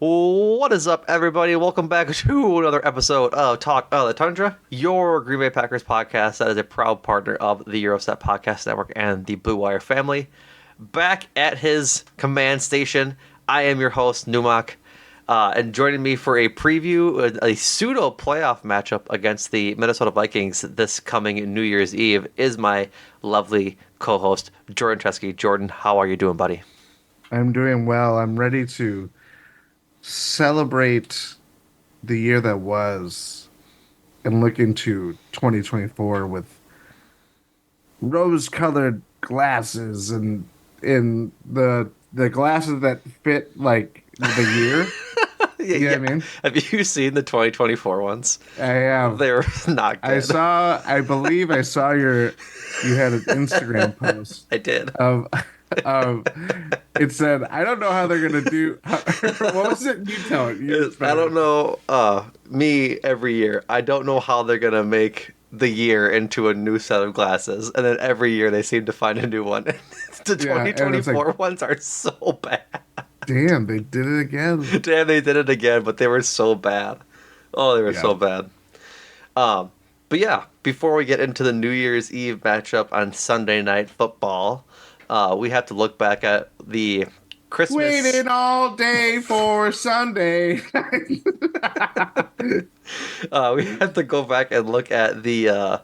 What is up, everybody? Welcome back to another episode of Talk of the Tundra, your Green Bay Packers podcast that is a proud partner of the Euroset Podcast Network and the Blue Wire family. Back at his command station, I am your host, Numac, and joining me for a preview, a pseudo playoff matchup against the Minnesota Vikings this coming New Year's Eve, is my lovely co-host, Jordan Tresky. Jordan, how are you doing, buddy? I'm doing well. I'm ready to celebrate the year that was and look into 2024 with rose-colored glasses and in the glasses that fit like the year. Yeah, You know what I mean? Have you seen the 2024 ones? I have. They're not good. I believe I saw you had an Instagram post I did. of it said, I don't know how they're gonna do. What was it? You tell it. I don't know. Me every year. I don't know how they're gonna make the year into a new set of glasses, and then every year they seem to find a new one. The 2024 ones are so bad. Damn, they did it again. Damn, they did it again, but they were so bad. Oh, they were so bad. But yeah, before we get into the New Year's Eve matchup on Sunday Night Football, we have to look back at the Christmas. Waiting all day for Sunday. We have to go back and look at the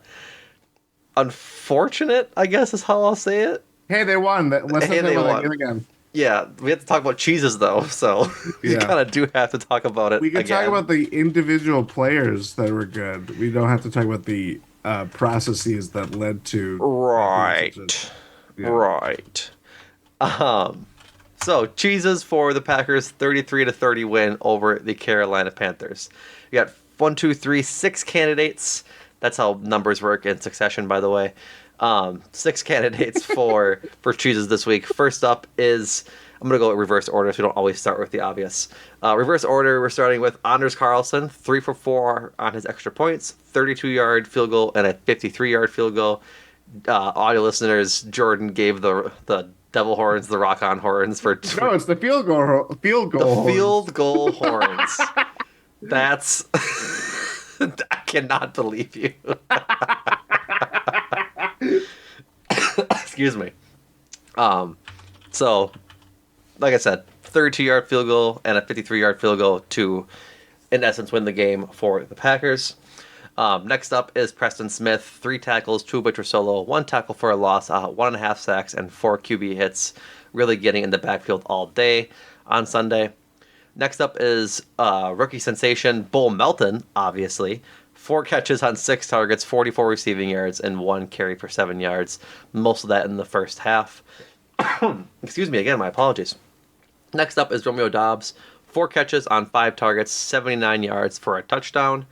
unfortunate, I guess is how I'll say it. Hey, they won. Let's Hey, they won. Again. Yeah, we have to talk about cheeses though, so you kind of do have to talk about it. We can again. talk about the individual players that were good. We don't have to talk about the processes that led to right. So cheeses for the Packers, 33-30 win over the Carolina Panthers. You got 6 candidates. That's how numbers work in succession, by the way. 6 candidates for cheeses this week. First up is, I'm going to go in reverse order, so we don't always start with the obvious. Reverse order, we're starting with Anders Carlson, 3 for 4 on his extra points, 32-yard field goal, and a 53-yard field goal. Audio listeners, Jordan gave the devil horns, the rock-on horns for... No, it's the field goal horns. Field goal horns. That's... I cannot believe you. Excuse me. So, like I said, 32-yard field goal and a 53-yard field goal to, in essence, win the game for the Packers. Next up is Preston Smith, 3 tackles, 2 of which were solo, 1 tackle for a loss, 1.5 sacks, and 4 QB hits, really getting in the backfield all day on Sunday. Next up is rookie sensation Bull Melton, obviously. 4 catches on 6 targets, 44 receiving yards, and 1 carry for 7 yards. Most of that in the first half. Excuse me again, my apologies. Next up is Romeo Doubs. 4 catches on 5 targets, 79 yards for a touchdown.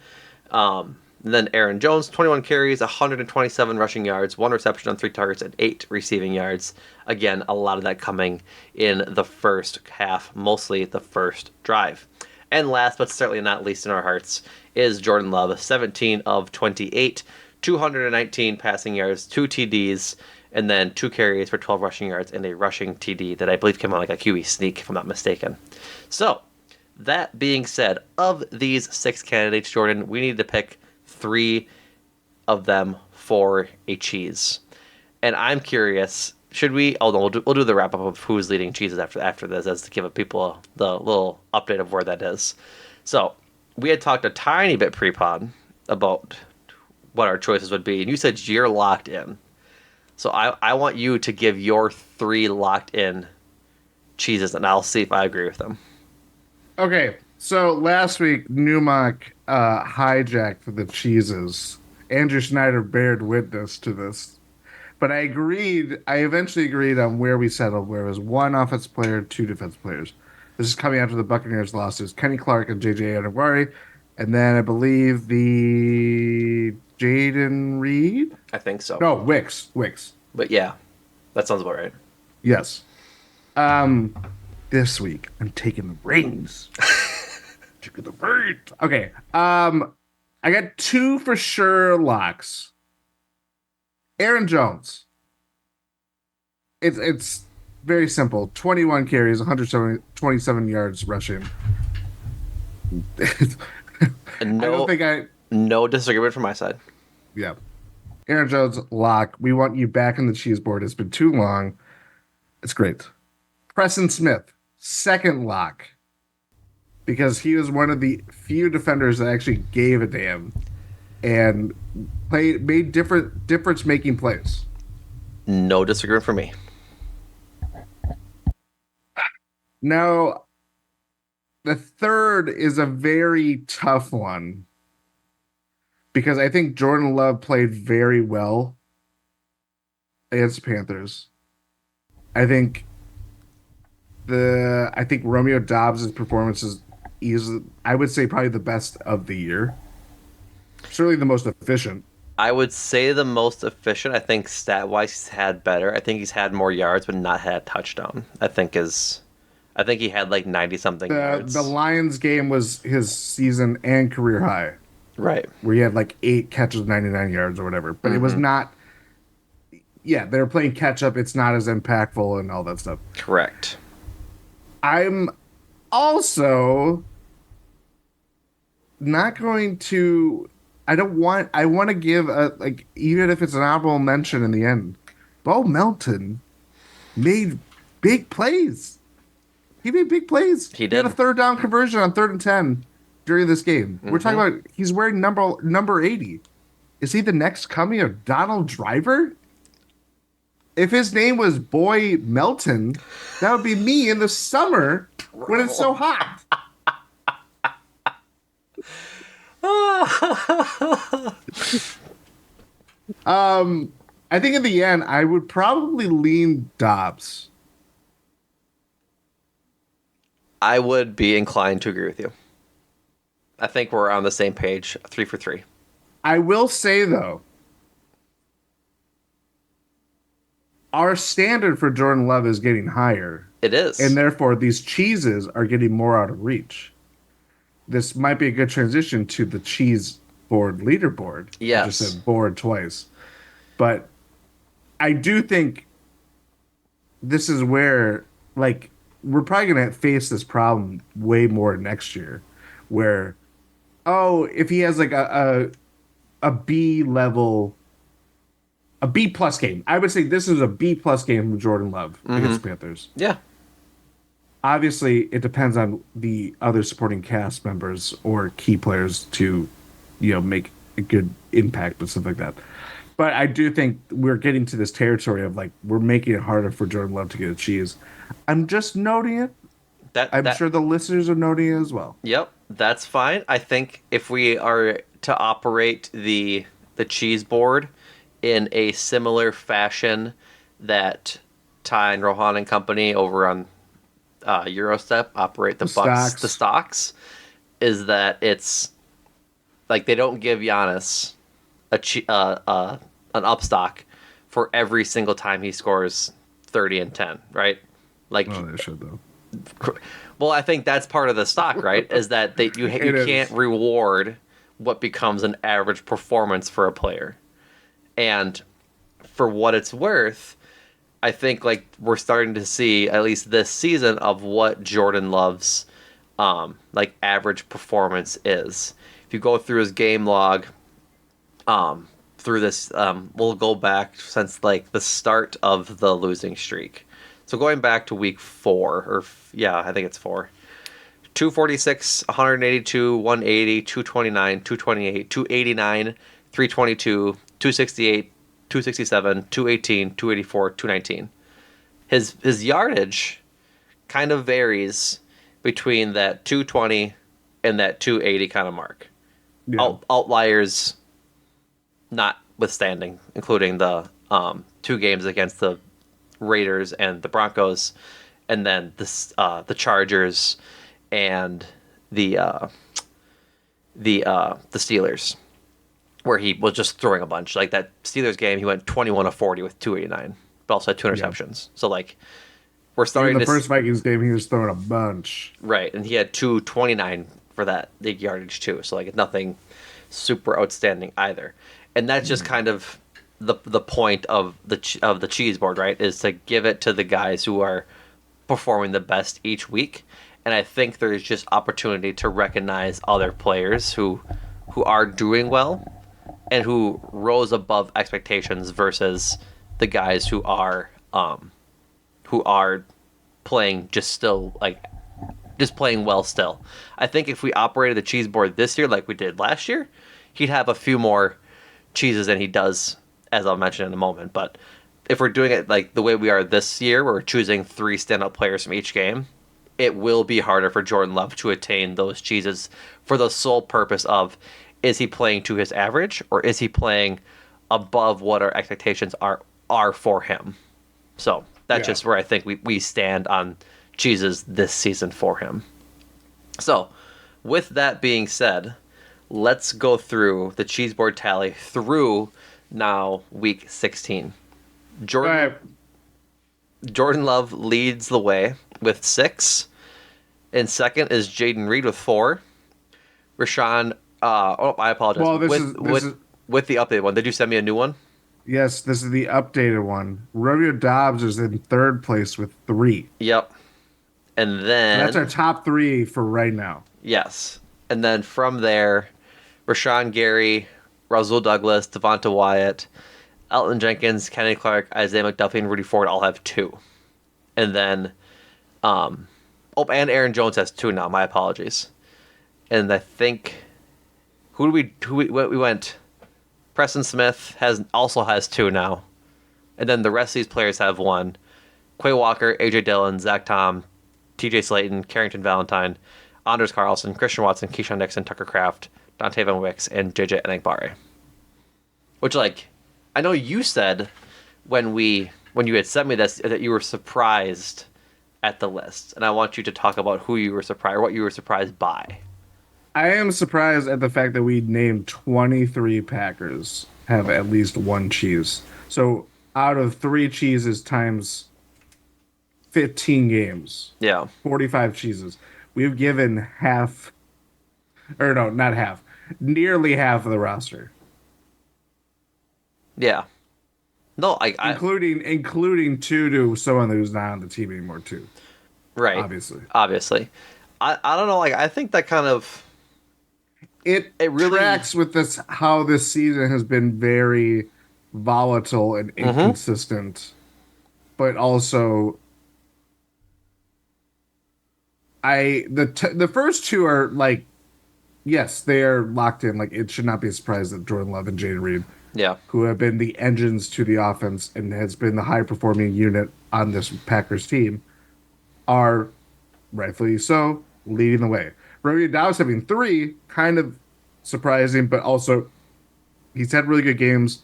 And then Aaron Jones, 21 carries, 127 rushing yards, 1 reception on 3 targets, and 8 receiving yards. Again, a lot of that coming in the first half, mostly the first drive. And last, but certainly not least in our hearts, is Jordan Love, 17 of 28, 219 passing yards, 2 TDs, and then 2 carries for 12 rushing yards and a rushing TD that I believe came out like a QB sneak, if I'm not mistaken. So, that being said, of these 6 candidates, Jordan, we need to pick 3 of them for a cheese. And I'm curious, should we... Oh, no, we'll do the wrap-up of who's leading cheeses after this, as to give people the little update of where that is. So, we had talked a tiny bit pre-pod about what our choices would be, and you said you're locked in. So I want you to give your 3 locked-in cheeses, and I'll see if I agree with them. Okay, so last week, Numac hijacked the cheeses. Andrew Schneider bared witness to this. But I eventually agreed on where we settled, where it was 1 offensive player, 2 defense players. This is coming after the Buccaneers lost. It was Kenny Clark and J.J. Adewari. And then I believe the Jaden Reed? I think so. No, Wicks. But yeah, that sounds about right. Yes. This week, I'm taking the reins. Okay. I got 2 for sure locks. Aaron Jones. It's very simple. 21 carries, 127 yards rushing. And I don't think no disagreement from my side. yeah. Aaron Jones, lock. We want you back on the cheese board. It's been too long. It's great. Preston Smith, second lock, because he was one of the few defenders that actually gave a damn and made difference making plays. No disagreement for me. Now, the third is a very tough one because I think Jordan Love played very well against the Panthers. I think Romeo Dobbs' performance is I would say probably the best of the year. Certainly the most efficient. I would say the most efficient. I think stat wise he's had better. I think he's had more yards, but not had a touchdown. I think he had like 90 something The yards. Lions game was his season and career high, Right. where he had like 8 catches, 99 yards or whatever. But it was Mm-hmm. not. Yeah, they were playing catch up. It's not as impactful and all that stuff. Correct. I'm also not going to. I don't want. I want to give a like even if it's an honorable mention in the end. Bo Melton made big plays. He made big plays. He He had a did. third down conversion on 3rd and 10 during this game. We're talking Mm-hmm. about he's wearing number 80. Is he the next coming of Donald Driver? If his name was Boy Melton, that would be me in the summer when it's so hot. I think in the end, I would probably lean Dobbs. I would be inclined to agree with you. I think we're on the same page, 3 for 3. I will say though, our standard for Jordan Love is getting higher, It is. and therefore these cheeses are getting more out of reach. This might be a good transition to the cheese board leaderboard. I Yes. just said board twice. But I do think this is where, like, we're probably going to face this problem way more next year. Where, oh, if he has like a B level, a B plus game, I would say this is a B plus game from Jordan Love against the Panthers. Yeah. Obviously, it depends on the other supporting cast members or key players to, make a good impact and stuff like that. But I do think we're getting to this territory of like we're making it harder for Jordan Love to get a cheese. I'm just noting it. I'm That sure the listeners are noting it as well. Yep, that's fine. I think if we are to operate the cheese board in a similar fashion that Ty and Rohan and company over on Eurostep operate the stocks, is that it's like they don't give Giannis an upstock for every single time he scores 30 and 10, right? Like, Oh, they should though. well, I think that's part of the stock, right? Is that you It can't is. reward what becomes an average performance for a player. And for what it's worth, I think like we're starting to see at least this season of what Jordan Love's like average performance is. If you go through his game log, through this, we'll go back since like the start of the losing streak. So going back to week 4, yeah, I think it's 4. 246, 182, 180, 229, 228, 289, 322, 268, 267, 218, 284, 219. His yardage kind of varies between that 220 and that 280 kind of mark. Yeah. Outliers notwithstanding, including the 2 games against the Raiders and the Broncos, and then the Chargers and the Steelers, where he was just throwing a bunch. Like that Steelers game, he went 21 of 40 with 289, but also had 2 interceptions. So like we're In starting the to first Vikings game, he was throwing a bunch. right, and he had 229 for that big yardage too. So like it's nothing super outstanding either. And that's just kind of the point of the cheese board, right? Is to give it to the guys who are performing the best each week, And I think there's just opportunity to recognize other players who are doing well and who rose above expectations versus the guys who are playing just still like just playing well still. I think if we operated the cheese board this year like we did last year, he'd have a few more cheeses than he does, as I'll mention in a moment. But if we're doing it like the way we are this year, where we're choosing 3 standout players from each game, it will be harder for Jordan Love to attain those cheeses for the sole purpose of, is he playing to his average or is he playing above what our expectations are for him? So that's just where I think we stand on cheeses this season for him. So with that being said, let's go through the cheese board tally through now week 16. Jordan Love leads the way with 6. In second is Jaden Reed with 4. Rashawn, I apologize. Well, with the updated one. Did you send me a new one? Yes, this is the updated one. Romeo Dobbs is in third place with 3. Yep. And then... So that's our top 3 for right now. Yes. And then from there, Rashawn Gary, Rasul Douglas, Devonta Wyatt, Elton Jenkins, Kenny Clark, Isaiah McDuffie, and Rudy Ford all have 2. And then... and Aaron Jones has 2 now. My apologies. And I think... Who we went... Preston Smith also has 2 now. And then the rest of these players have 1. Quay Walker, AJ Dillon, Zach Tom, TJ Slayton, Carrington Valentine, Anders Carlson, Christian Watson, Keyshawn Nixon, Tucker Kraft, Dante Van Wicks, and JJ Enagbare. Which, like, I know you said when you had sent me this that you were surprised at the list. And I want you to talk about who you were surprised, or what you were surprised by. I am surprised at the fact that we named 23 Packers have at least 1 cheese. So out of 3 cheeses times 15 games, 45 cheeses, we've given half, or no, not half, nearly half of the roster. Yeah. No, including 2 to someone who's not on the team anymore too. Right. Obviously. I don't know, like I think that kind of it really tracks with this how this season has been very volatile and inconsistent. But also the first 2 are like, yes, they are locked in. Like, it should not be a surprise that Jordan Love and Jaden Reed, who have been the engines to the offense and has been the high performing unit on this Packers team, are rightfully so leading the way. Romeo Dobbs having 3, kind of surprising, but also he's had really good games.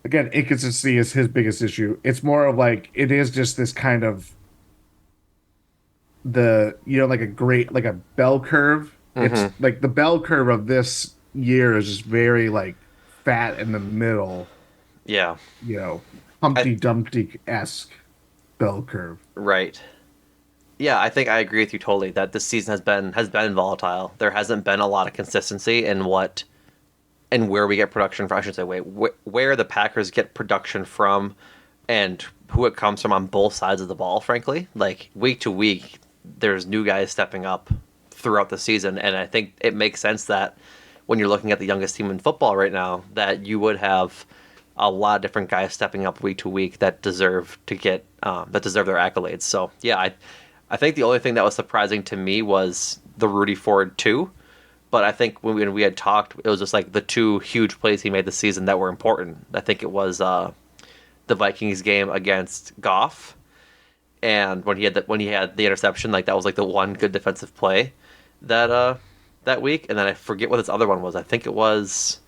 Again, inconsistency is his biggest issue. It's more of like, it is just this kind of like a bell curve. It's like the bell curve of this year is just very like fat in the middle. Yeah. Humpty Dumpty-esque bell curve. Right. Yeah, I think I agree with you totally that this season has been volatile. There hasn't been a lot of consistency in where we get production from. I should say, where the Packers get production from, and who it comes from on both sides of the ball. Frankly, like week to week, there's new guys stepping up throughout the season, and I think it makes sense that when you're looking at the youngest team in football right now, that you would have a lot of different guys stepping up week to week that deserve their accolades. So yeah, I think the only thing that was surprising to me was the Rudy Ford 2. But I think when we had talked, it was just like the 2 huge plays he made this season that were important. I think it was the Vikings game against Goff, and when he had the interception, like that was like the one good defensive play that week. And then I forget what this other one was. I think it was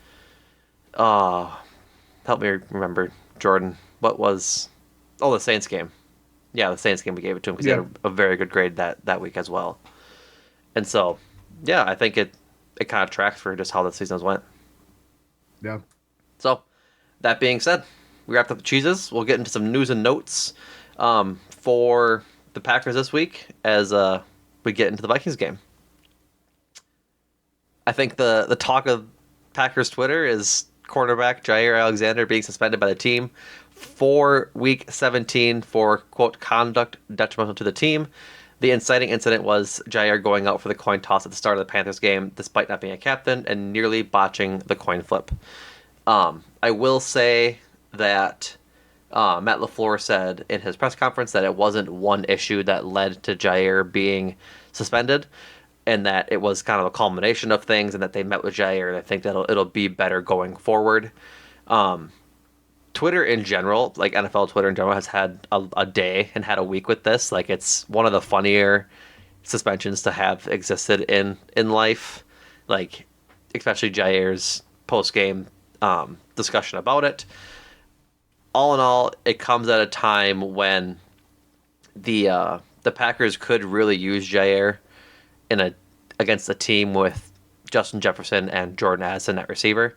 help me remember, Jordan. What was the Saints game? Yeah, the Saints game we gave it to him because he had a very good grade that week as well. And so, yeah, I think it kind of tracks for just how the season went. Yeah. So, that being said, we wrapped up the cheeses. We'll get into some news and notes for the Packers this week as we get into the Vikings game. I think the talk of Packers Twitter is cornerback Jair Alexander being suspended by the team for week 17 for, quote, conduct detrimental to the team. The inciting incident was Jair going out for the coin toss at the start of the Panthers game, despite not being a captain, and nearly botching the coin flip. I will say that Matt LaFleur said in his press conference that it wasn't one issue that led to Jair being suspended, and that it was kind of a culmination of things, and that they met with Jair, and I think that it'll be better going forward. Twitter in general, like NFL Twitter in general, has had a day and had a week with this. Like, it's one of the funnier suspensions to have existed in life. Like, especially Jair's post game discussion about it. All in all, it comes at a time when the Packers could really use Jair in a against a team with Justin Jefferson and Jordan Addison at receiver.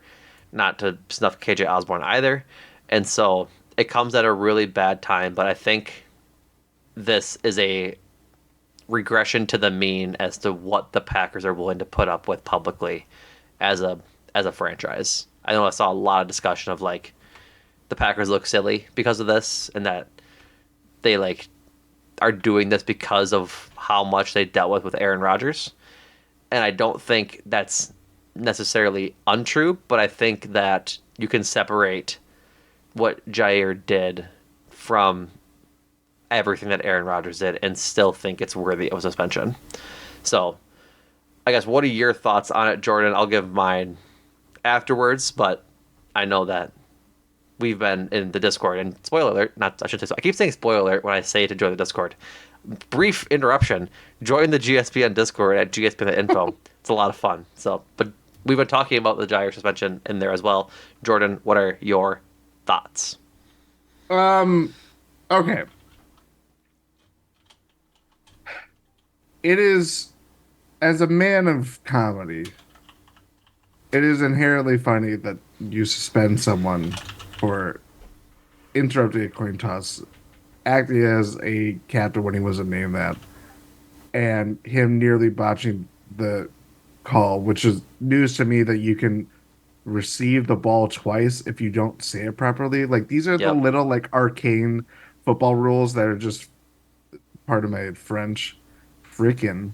Not to snuff KJ Osborne either. And so it comes at a really bad time, but I think this is a regression to the mean as to what the Packers are willing to put up with publicly as a franchise. I know I saw a lot of discussion of like the Packers look silly because of this, and that they like are doing this because of how much they dealt with Aaron Rodgers. And I don't think that's necessarily untrue, but I think that you can separate what Jair did from everything that Aaron Rodgers did and still think it's worthy of suspension. So, I guess, what are your thoughts on it, Jordan? I'll give mine afterwards, but I know that we've been in the Discord, and spoiler alert, not, I should say so. I keep saying spoiler alert when I say to join the Discord. Brief interruption. Join the GSPN Discord at gspn.info. It's a lot of fun. So, but we've been talking about the Jair suspension in there as well. Jordan, what are your thoughts? Okay. It is, as a man of comedy, it is inherently funny that you suspend someone for interrupting a coin toss, acting as a captain when he wasn't named that, and him nearly botching the call, which is news to me that you can receive the ball twice if you don't say it properly. Like, these are the Yep. little like arcane football rules that are just, part of my French, freaking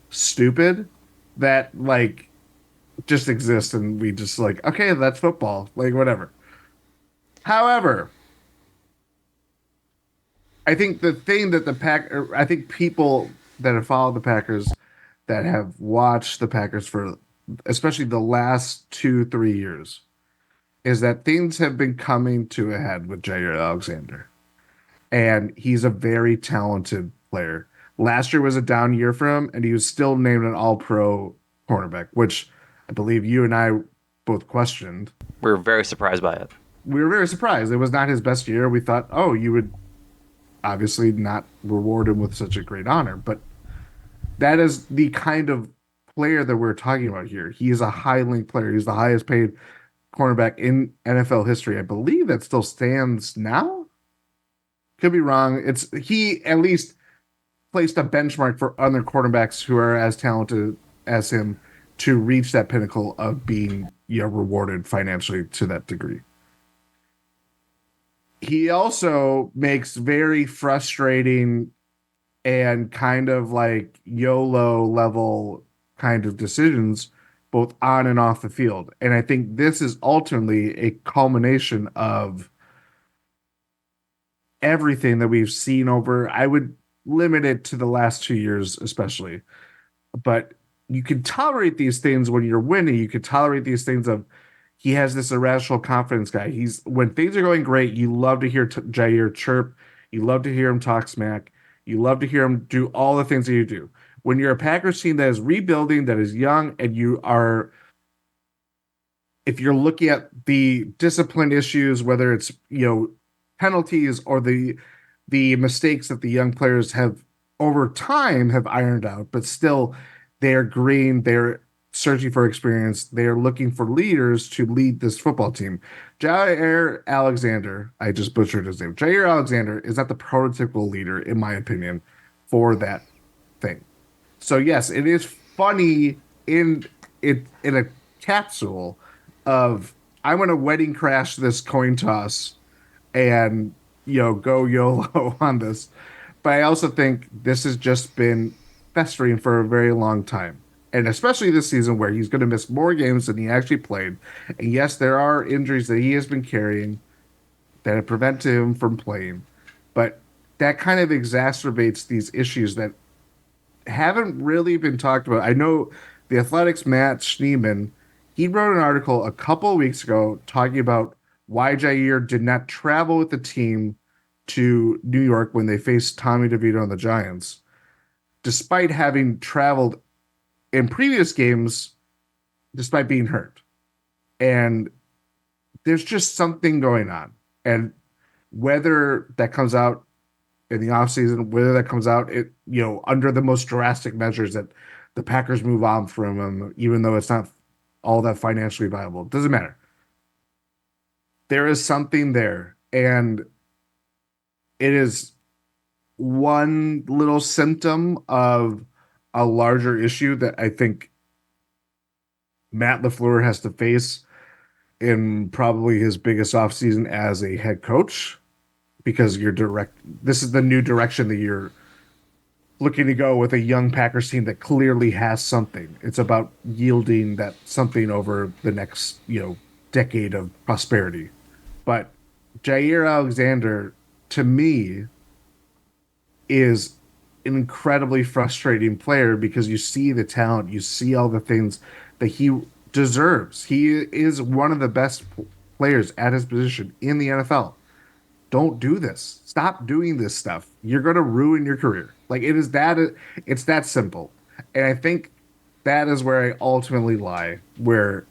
stupid, that like just exist, and we just like, okay, that's football, like whatever. However, I think the thing that I think people that have followed the Packers, that have watched the Packers for especially the last 2, 3 years, is that things have been coming to a head with Jair Alexander. And he's a very talented player. Last year was a down year for him, and he was still named an all pro cornerback, which I believe you and I both questioned. We're very surprised by it. We were very surprised. It was not his best year. We thought, oh, you would obviously not reward him with such a great honor. But that is the kind of player that we're talking about here. He is a high link player. He's the highest paid cornerback in NFL history. I believe that still stands now. Could be wrong. He at least placed a benchmark for other quarterbacks who are as talented as him to reach that pinnacle of being, rewarded financially to that degree. He also makes very frustrating and kind of like YOLO level kind of decisions both on and off the field. And I think this is ultimately a culmination of everything that we've seen over, I would limit it to the last 2 years, especially. But you can tolerate these things when you're winning. You can tolerate these things of, he has this irrational confidence guy. When things are going great, you love to hear Jair chirp. You love to hear him talk smack. You love to hear him do all the things that you do. When you're a Packers team that is rebuilding, that is young, and if you're looking at the discipline issues, whether it's, penalties or the mistakes that the young players have over time have ironed out, but still they're green, they're searching for experience, they're looking for leaders to lead this football team. Jair Alexander, I just butchered his name. Jair Alexander is not the prototypical leader, in my opinion, for that thing. So yes, it is funny in a capsule of, I'm gonna wedding crash this coin toss and go YOLO on this. But I also think this has just been festering for a very long time. And especially this season where he's going to miss more games than he actually played. And yes, there are injuries that he has been carrying that have prevented him from playing. But that kind of exacerbates these issues that haven't really been talked about. I know the Athletics' Matt Schneeman, he wrote an article a couple of weeks ago talking about why Jair did not travel with the team to New York when they faced Tommy DeVito and the Giants, despite having traveled in previous games, despite being hurt. And there's just something going on. And whether that comes out in the offseason, whether that comes out under the most drastic measures that the Packers move on from him, even though it's not all that financially viable. It doesn't matter. There is something there. And it is one little symptom of a larger issue that I think Matt LaFleur has to face in probably his biggest offseason as a head coach, because this is the new direction that you're looking to go with a young Packers team that clearly has something. It's about yielding that something over the next, decade of prosperity. But Jair Alexander, to me, is an incredibly frustrating player because you see the talent, you see all the things that he deserves. He is one of the best players at his position in the NFL. Don't do this. Stop doing this stuff. You're going to ruin your career. Like it's that simple. And I think that is where I ultimately lie, where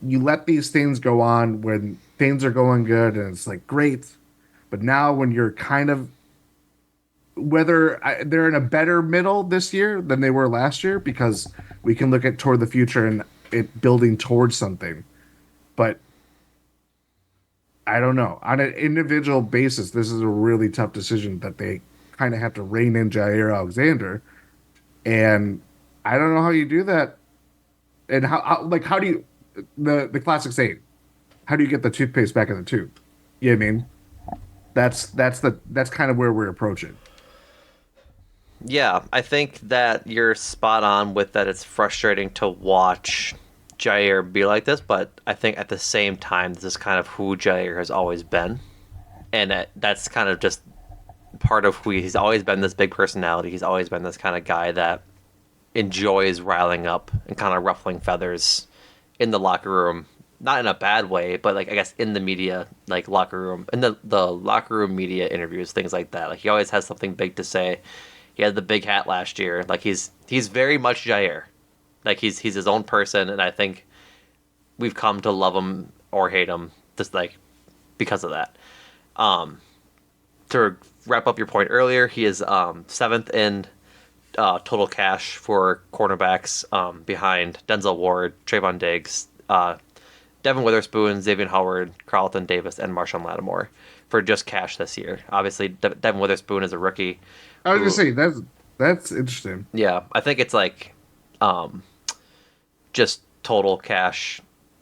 you let these things go on when things are going good and it's like great. But now when you're kind of they're in a better middle this year than they were last year, because we can look at toward the future and it building towards something. But I don't know. On an individual basis, this is a really tough decision that they kind of have to rein in Jair Alexander. And I don't know how you do that. And how do you, the classic saying, how do you get the toothpaste back in the tube? You know what I mean? That's kind of where we're approaching. Yeah, I think that you're spot on with that. It's frustrating to watch Jair be like this, but I think at the same time, this is kind of who Jair has always been. And that's kind of just part of who he's always been, this big personality. He's always been this kind of guy that enjoys riling up and kind of ruffling feathers in the locker room. Not in a bad way, but like I guess in the media, like locker room, in the locker room media interviews, things like that. Like he always has something big to say. He had the big hat last year. Like he's very much Jair. Like he's his own person, and I think we've come to love him or hate him just like because of that. To wrap up your point earlier, he is seventh in total cash for cornerbacks, behind Denzel Ward, Trayvon Diggs, Devin Witherspoon, Xavier Howard, Carlton Davis, and Marshawn Lattimore for just cash this year. Obviously, Devin Witherspoon is a rookie. I was gonna say that's interesting. Yeah, I think it's like just total cash.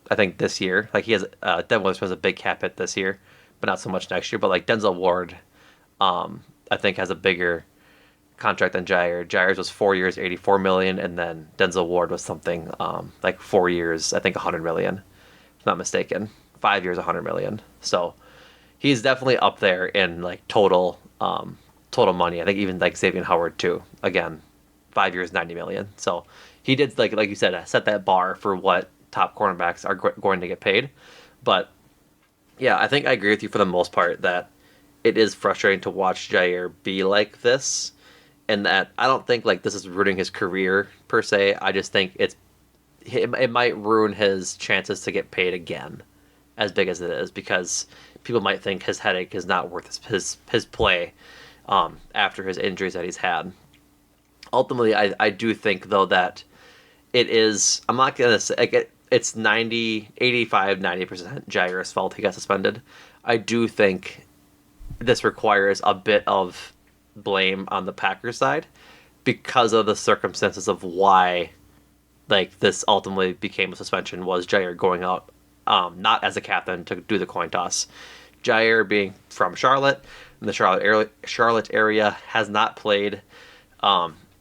I think this year, like he has Devin Witherspoon has a big cap hit this year, but not so much next year. But like Denzel Ward, I think has a bigger contract than Jair. Jair's was 4 years, 84 million, and then Denzel Ward was something like 4 years, I think 100 million, if not mistaken. 5 years, 100 million. So he's definitely up there in like total money. I think even like Xavier Howard too. Again, 5 years, 90 million. So he did like you said, set that bar for what top cornerbacks are going to get paid. But yeah, I think I agree with you for the most part that it is frustrating to watch Jair be like this, and that I don't think like this is ruining his career per se. I just think it might ruin his chances to get paid again, as big as it is, because people might think his headache is not worth his play after his injuries that he's had. Ultimately, I do think though that it is. I'm not gonna say like it's 85-90% Jair's fault he got suspended. I do think this requires a bit of blame on the Packers side because of the circumstances of why like this ultimately became a suspension was Jair going out not as a captain to do the coin toss. Jair being from Charlotte, in the Charlotte area, has not played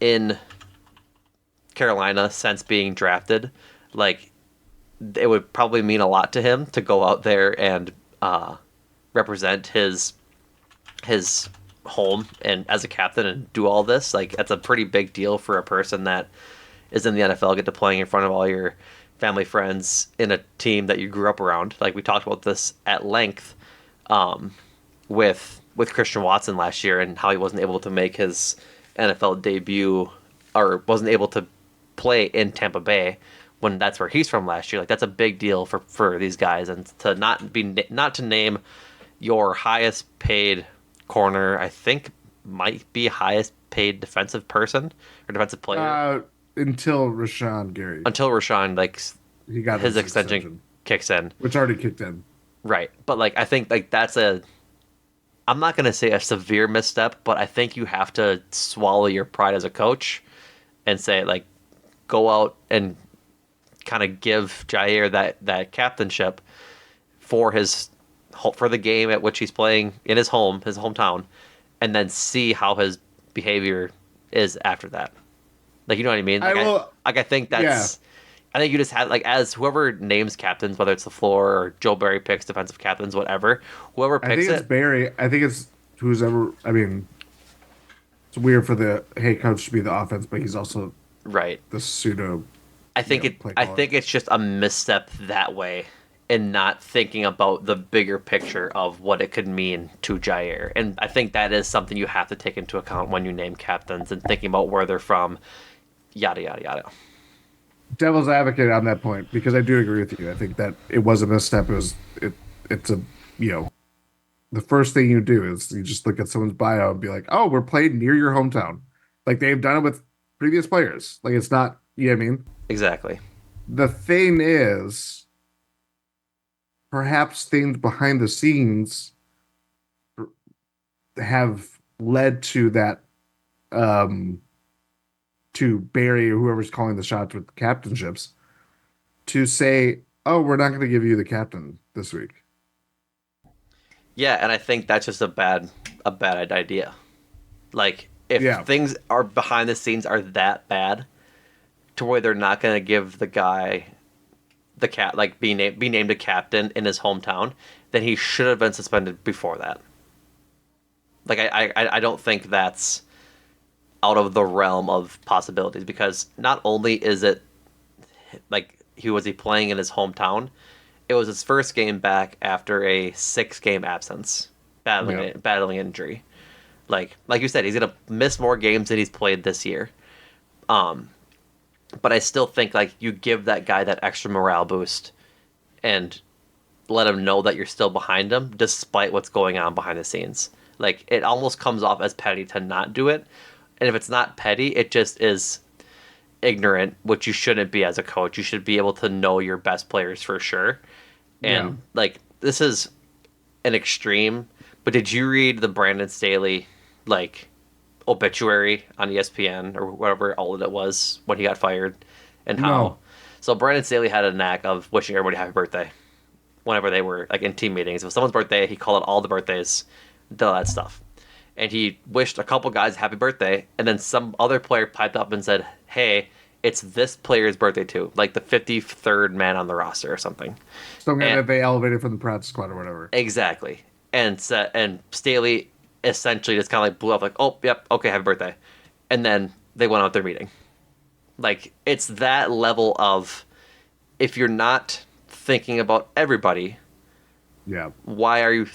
in Carolina since being drafted. Like, it would probably mean a lot to him to go out there and represent his home and as a captain and do all this. Like, that's a pretty big deal for a person that is in the NFL, get to playing in front of all your family, friends in a team that you grew up around. Like, we talked about this at length with Christian Watson last year and how he wasn't able to make his NFL debut or wasn't able to play in Tampa Bay when that's where he's from last year. Like, that's a big deal for these guys, and to not to name your highest paid corner, I think might be highest paid defensive person or defensive player Until Rashawn Gary. until Rashawn, like, He got his extension kicks in. which already kicked in. Right. But like, I think like I'm not going to say a severe misstep, but I think you have to swallow your pride as a coach and say, like, go out and kind of give Jair that captainship for the game at which he's playing in his hometown, and then see how his behavior is after that. Like, you know what I mean? I think that's. Yeah. I think you just had, like, as whoever names captains, whether it's LaFleur or Joe Barry picks defensive captains, whatever, whoever picks it. I think it's Barry. I think it's who's ever. I mean, it's weird for the head coach to be the offense, but he's also right. The pseudo. I think it's just a misstep that way, and not thinking about the bigger picture of what it could mean to Jair. And I think that is something you have to take into account when you name captains and thinking about where they're from, yada yada yada. Devil's advocate on that point, because I do agree with you. I think that it was a misstep. It's a the first thing you do is you just look at someone's bio and be like, oh, we're played near your hometown. Like, they've done it with previous players. Like, it's not, you know what I mean? Exactly. The thing is, perhaps things behind the scenes have led to that, to Barry or whoever's calling the shots with captainships to say, oh, we're not going to give you the captain this week. Yeah, and I think that's just a bad idea. Like, if things are behind the scenes are that bad to where they're not going to give the guy be named a captain in his hometown, then he should have been suspended before that. Like, I don't think that's out of the realm of possibilities, because not only is it like he playing in his hometown, it was his first game back after a 6-game absence, battling injury. Like you said, he's gonna miss more games than he's played this year. But I still think, like, you give that guy that extra morale boost and let him know that you're still behind him despite what's going on behind the scenes. Like, it almost comes off as petty to not do it. And if it's not petty, it just is ignorant, which you shouldn't be as a coach. You should be able to know your best players for sure. And, like, this is an extreme, but did you read the Brandon Staley, like, obituary on ESPN or whatever outlet it was when he got fired? And how? No. So Brandon Staley had a knack of wishing everybody happy birthday whenever they were, like, in team meetings. If it was someone's birthday, he called out all the birthdays, did all that stuff. And he wished a couple guys happy birthday, and then some other player piped up and said, hey, it's this player's birthday too, like the 53rd man on the roster or something. Something that they elevated from the practice squad or whatever. Exactly. And Staley essentially just kind of like blew up, like, oh, yep, okay, happy birthday. And then they went out their meeting. Like, it's that level of, if you're not thinking about everybody, why are you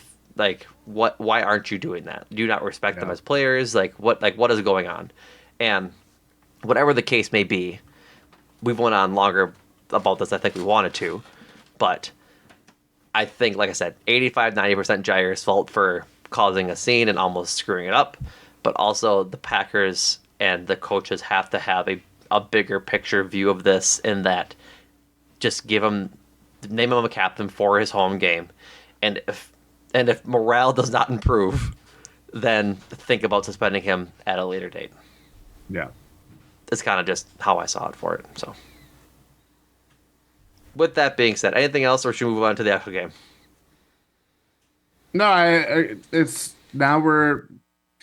why aren't you doing that? Do you not respect them as players? Like, what is going on? And whatever the case may be, we've went on longer about this. I think we wanted to, but I think, like I said, 85-90% Jair's fault for causing a scene and almost screwing it up. But also the Packers and the coaches have to have a bigger picture view of this, in that just name him a captain for his home game. And if morale does not improve, then think about suspending him at a later date. Yeah. It's kind of just how I saw it for it. So, with that being said, anything else, or should we move on to the actual game? No, it's now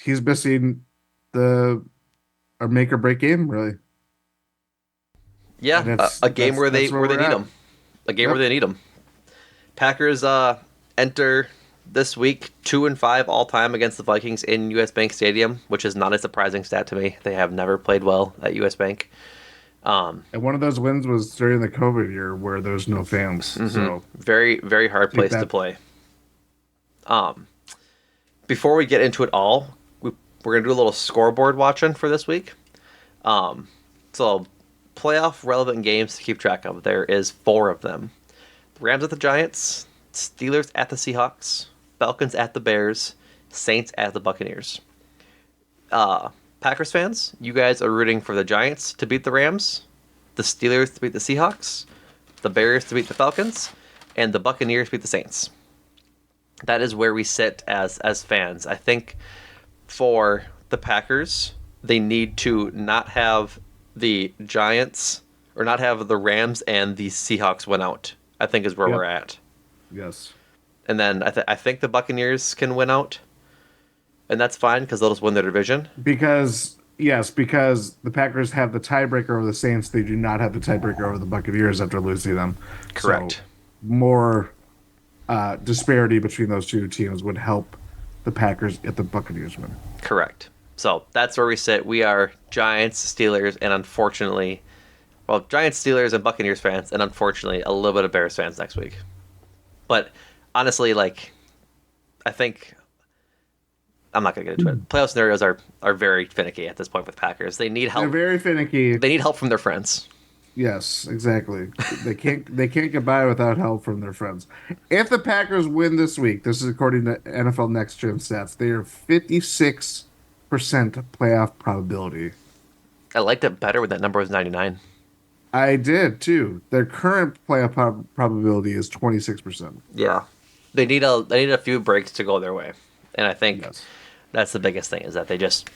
he's missing the a make or break game really, and Yeah, a game where that's where they we're need at. him. A game where Yep. they need him. Packers enter this week 2-5 all time against the Vikings in US Bank Stadium, which is not a surprising stat to me. They have never played well at US Bank. And one of those wins was during the COVID year where there was no fans. So Very very hard take place to that. play. Before we get into it all, we're gonna do a little scoreboard watching for this week. So playoff relevant games to keep track of. There is four of them. Rams at the Giants, Steelers at the Seahawks, Falcons at the Bears, Saints at the Buccaneers. Packers fans, you guys are rooting for the Giants to beat the Rams, the Steelers to beat the Seahawks, the Bears to beat the Falcons, and the Buccaneers to beat the Saints. That is where we sit as fans. I think for the Packers, they need to not have the Giants or not have the Rams and the Seahawks win out. I think is where we're Yep. at. Yes. And then I think the Buccaneers can win out, and that's fine because they'll just win their division. Because the Packers have the tiebreaker over the Saints. They do not have the tiebreaker over the Buccaneers after losing them. So Correct. more disparity between those two teams would help the Packers if the Buccaneers win. Correct. So that's where we sit. We are Giants, Steelers, and unfortunately, well, Giants, Steelers, and Buccaneers fans, and unfortunately, a little bit of Bears fans next week. But honestly, like, I think I'm not gonna get into it. Playoff scenarios are very finicky at this point with Packers. They need They're help. very finicky. They need help from their friends. Yes, exactly. They can't get by without help from their friends. If the Packers win this week, this is according to NFL Next Gen stats, they are 56% playoff probability. I liked it better when that number was 99. I did too. Their current playoff probability is 26%. Yeah, they need a few breaks to go their way, and I think Yes. that's the biggest thing is that they just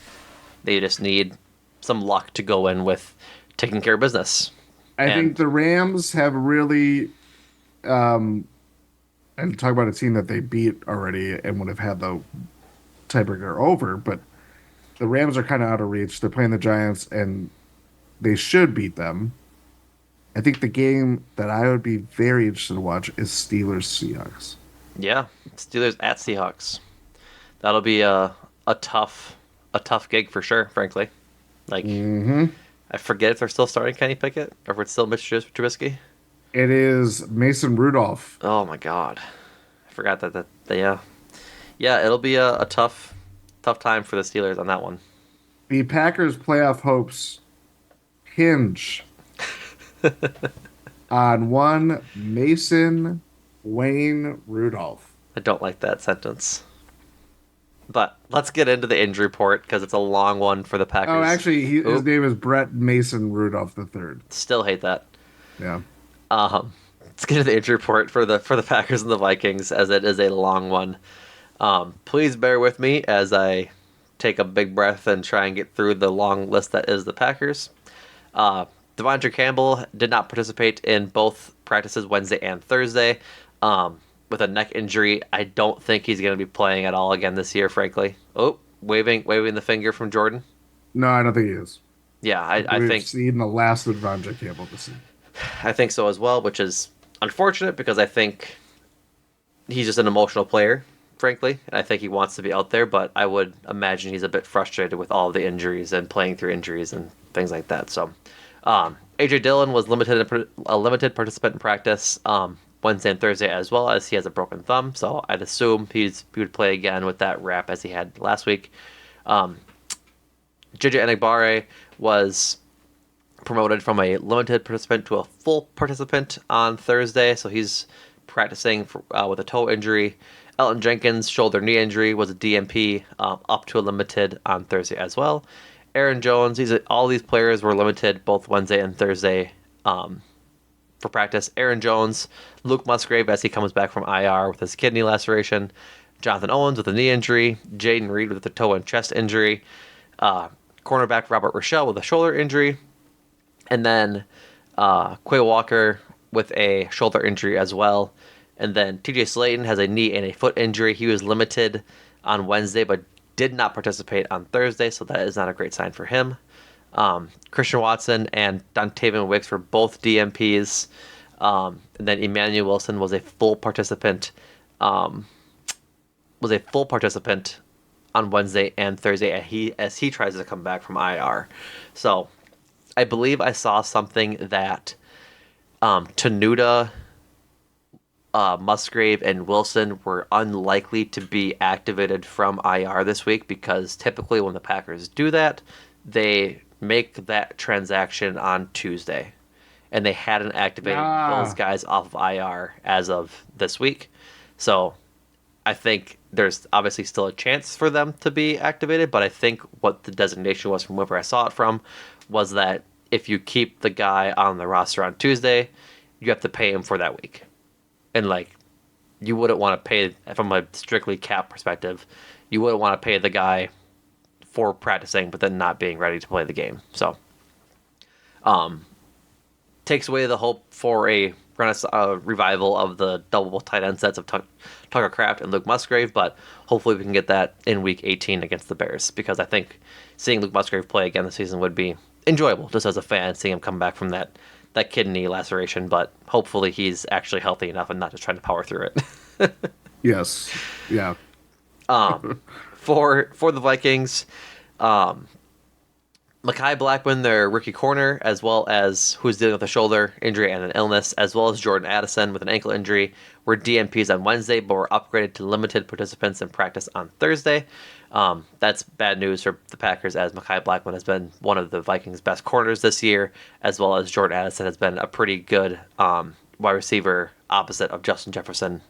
need some luck to go in with taking care of business. I And think the Rams have really, and talk about a team that they beat already and would have had the tiebreaker over, but the Rams are kind of out of reach. They're playing the Giants, and they should beat them. I think the game that I would be very interested to watch is Steelers Seahawks. yeah, Steelers at Seahawks. That'll be a tough gig for sure. Frankly, like Hmm. I forget if they're still starting Kenny Pickett or if it's still Mitch Trubisky. It is Mason Rudolph. Oh my God, I forgot yeah, it'll be a tough time for the Steelers on that one. The Packers' playoff hopes hinge on one Mason Wayne Rudolph. I don't like that sentence. But let's get into the injury report because it's a long one for the Packers. Oh, actually, his Oop, name is Brett Mason Rudolph III. still hate that. Yeah. Let's get to the injury report for the Packers and the Vikings as it is a long one. Please bear with me as I take a big breath and try and get through the long list that is the Packers. Devondre Campbell did not participate in both practices Wednesday and Thursday. With a neck injury, I don't think he's going to be playing at all again this year, frankly. Oh, waving the finger from Jordan. No, I don't think he is. Yeah, I We've think seen the last of Devondre Campbell this season. I think so as well, which is unfortunate because I think he's just an emotional player, frankly, and I think he wants to be out there. But I would imagine he's a bit frustrated with all the injuries and playing through injuries and things like that. So, AJ Dillon was a limited participant in practice Wednesday and Thursday as well as he has a broken thumb. So I'd assume he would play again with that wrap as he had last week. JJ Enagbare was promoted from a limited participant to a full participant on Thursday, so he's practicing with a toe injury. Elton Jenkins' shoulder knee injury was a DMP up to a limited on Thursday as well. Aaron Jones, all these players were limited both Wednesday and Thursday for practice. Aaron Jones, Luke Musgrave as he comes back from IR with his kidney laceration, Jonathan Owens with a knee injury, Jaden Reed with a toe and chest injury, cornerback Robert Rochelle with a shoulder injury, and then Quay Walker with a shoulder injury as well. And then TJ Slayton has a knee and a foot injury. He was limited on Wednesday, but did not participate on Thursday, so that is not a great sign for him. Christian Watson and Dontavian Wicks were both DMPs. And then Emmanuel Wilson was a full participant. Was a full participant on Wednesday and Thursday as he tries to come back from IR. So I believe I saw something that Tenuta, Musgrave, and Wilson were unlikely to be activated from IR this week because typically when the Packers do that, they make that transaction on Tuesday. And they hadn't activated those Ah, guys off of IR as of this week. So I think there's obviously still a chance for them to be activated, but I think what the designation was from wherever I saw it from was that if you keep the guy on the roster on Tuesday, you have to pay him for that week. And like you wouldn't want to pay from a strictly cap perspective, you wouldn't want to pay the guy for practicing but then not being ready to play the game. So takes away the hope for a revival of the double tight end sets of Tucker Kraft and Luke Musgrave, but hopefully we can get that in Week 18 against the Bears because I think seeing Luke Musgrave play again this season would be enjoyable just as a fan, seeing him come back from that kidney laceration, but hopefully he's actually healthy enough and not just trying to power through it. yes. Yeah. For the Vikings, Mekhi Blackman, their rookie corner, as well as who's dealing with a shoulder injury and an illness, as well as Jordan Addison with an ankle injury, were DNPs on Wednesday, but were upgraded to limited participants in practice on Thursday. That's bad news for the Packers, as Mekhi Blackman has been one of the Vikings' best corners this year, as well as Jordan Addison has been a pretty good wide receiver opposite of Justin Jefferson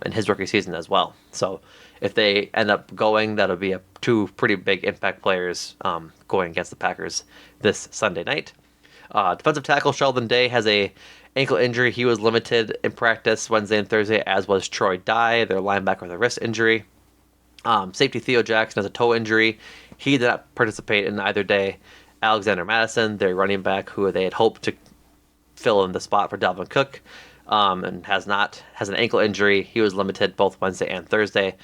in his rookie season as well. So if they end up going, that'll be two pretty big impact players going against the Packers this Sunday night. Defensive tackle Sheldon Day has a ankle injury. He was limited in practice Wednesday and Thursday, as was Troy Dye, their linebacker with a wrist injury. Safety Theo Jackson has a toe injury. He did not participate in either day. Alexander Madison, their running back, who they had hoped to fill in the spot for Dalvin Cook, and has an ankle injury. He was limited both Wednesday and Thursday.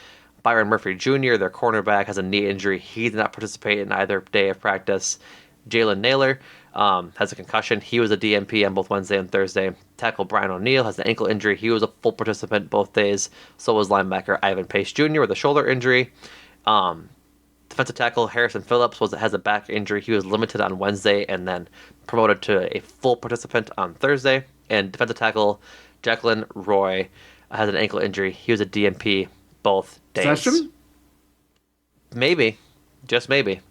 Byron Murphy Jr., their cornerback, has a knee injury. He did not participate in either day of practice. Jalen Naylor has a concussion. He was a DNP on both Wednesday and Thursday. Tackle Brian O'Neill has an ankle injury. He was a full participant both days. So was linebacker Ivan Pace Jr. with a shoulder injury. Defensive tackle Harrison Phillips has a back injury. He was limited on Wednesday and then promoted to a full participant on Thursday. And defensive tackle Jacqueline Roy has an ankle injury. He was a DNP both days. Session? Maybe, just maybe.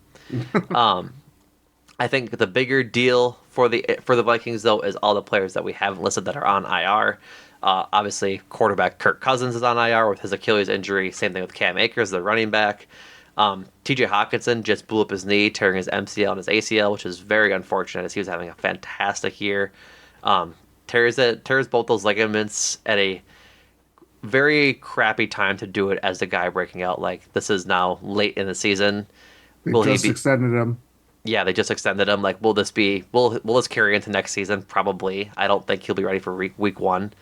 I think the bigger deal for the Vikings though is all the players that we haven't listed that are on IR. Obviously, quarterback Kirk Cousins is on IR with his Achilles injury. Same thing with Cam Akers, the running back. TJ Hawkinson just blew up his knee, tearing his MCL and his ACL, which is very unfortunate as he was having a fantastic year. Tears both those ligaments at a very crappy time to do it as the guy breaking out. Like, this is now late in the season. They just extended him. Yeah, they just extended him. Like, will this carry into next season? Probably. I don't think he'll be ready for week one.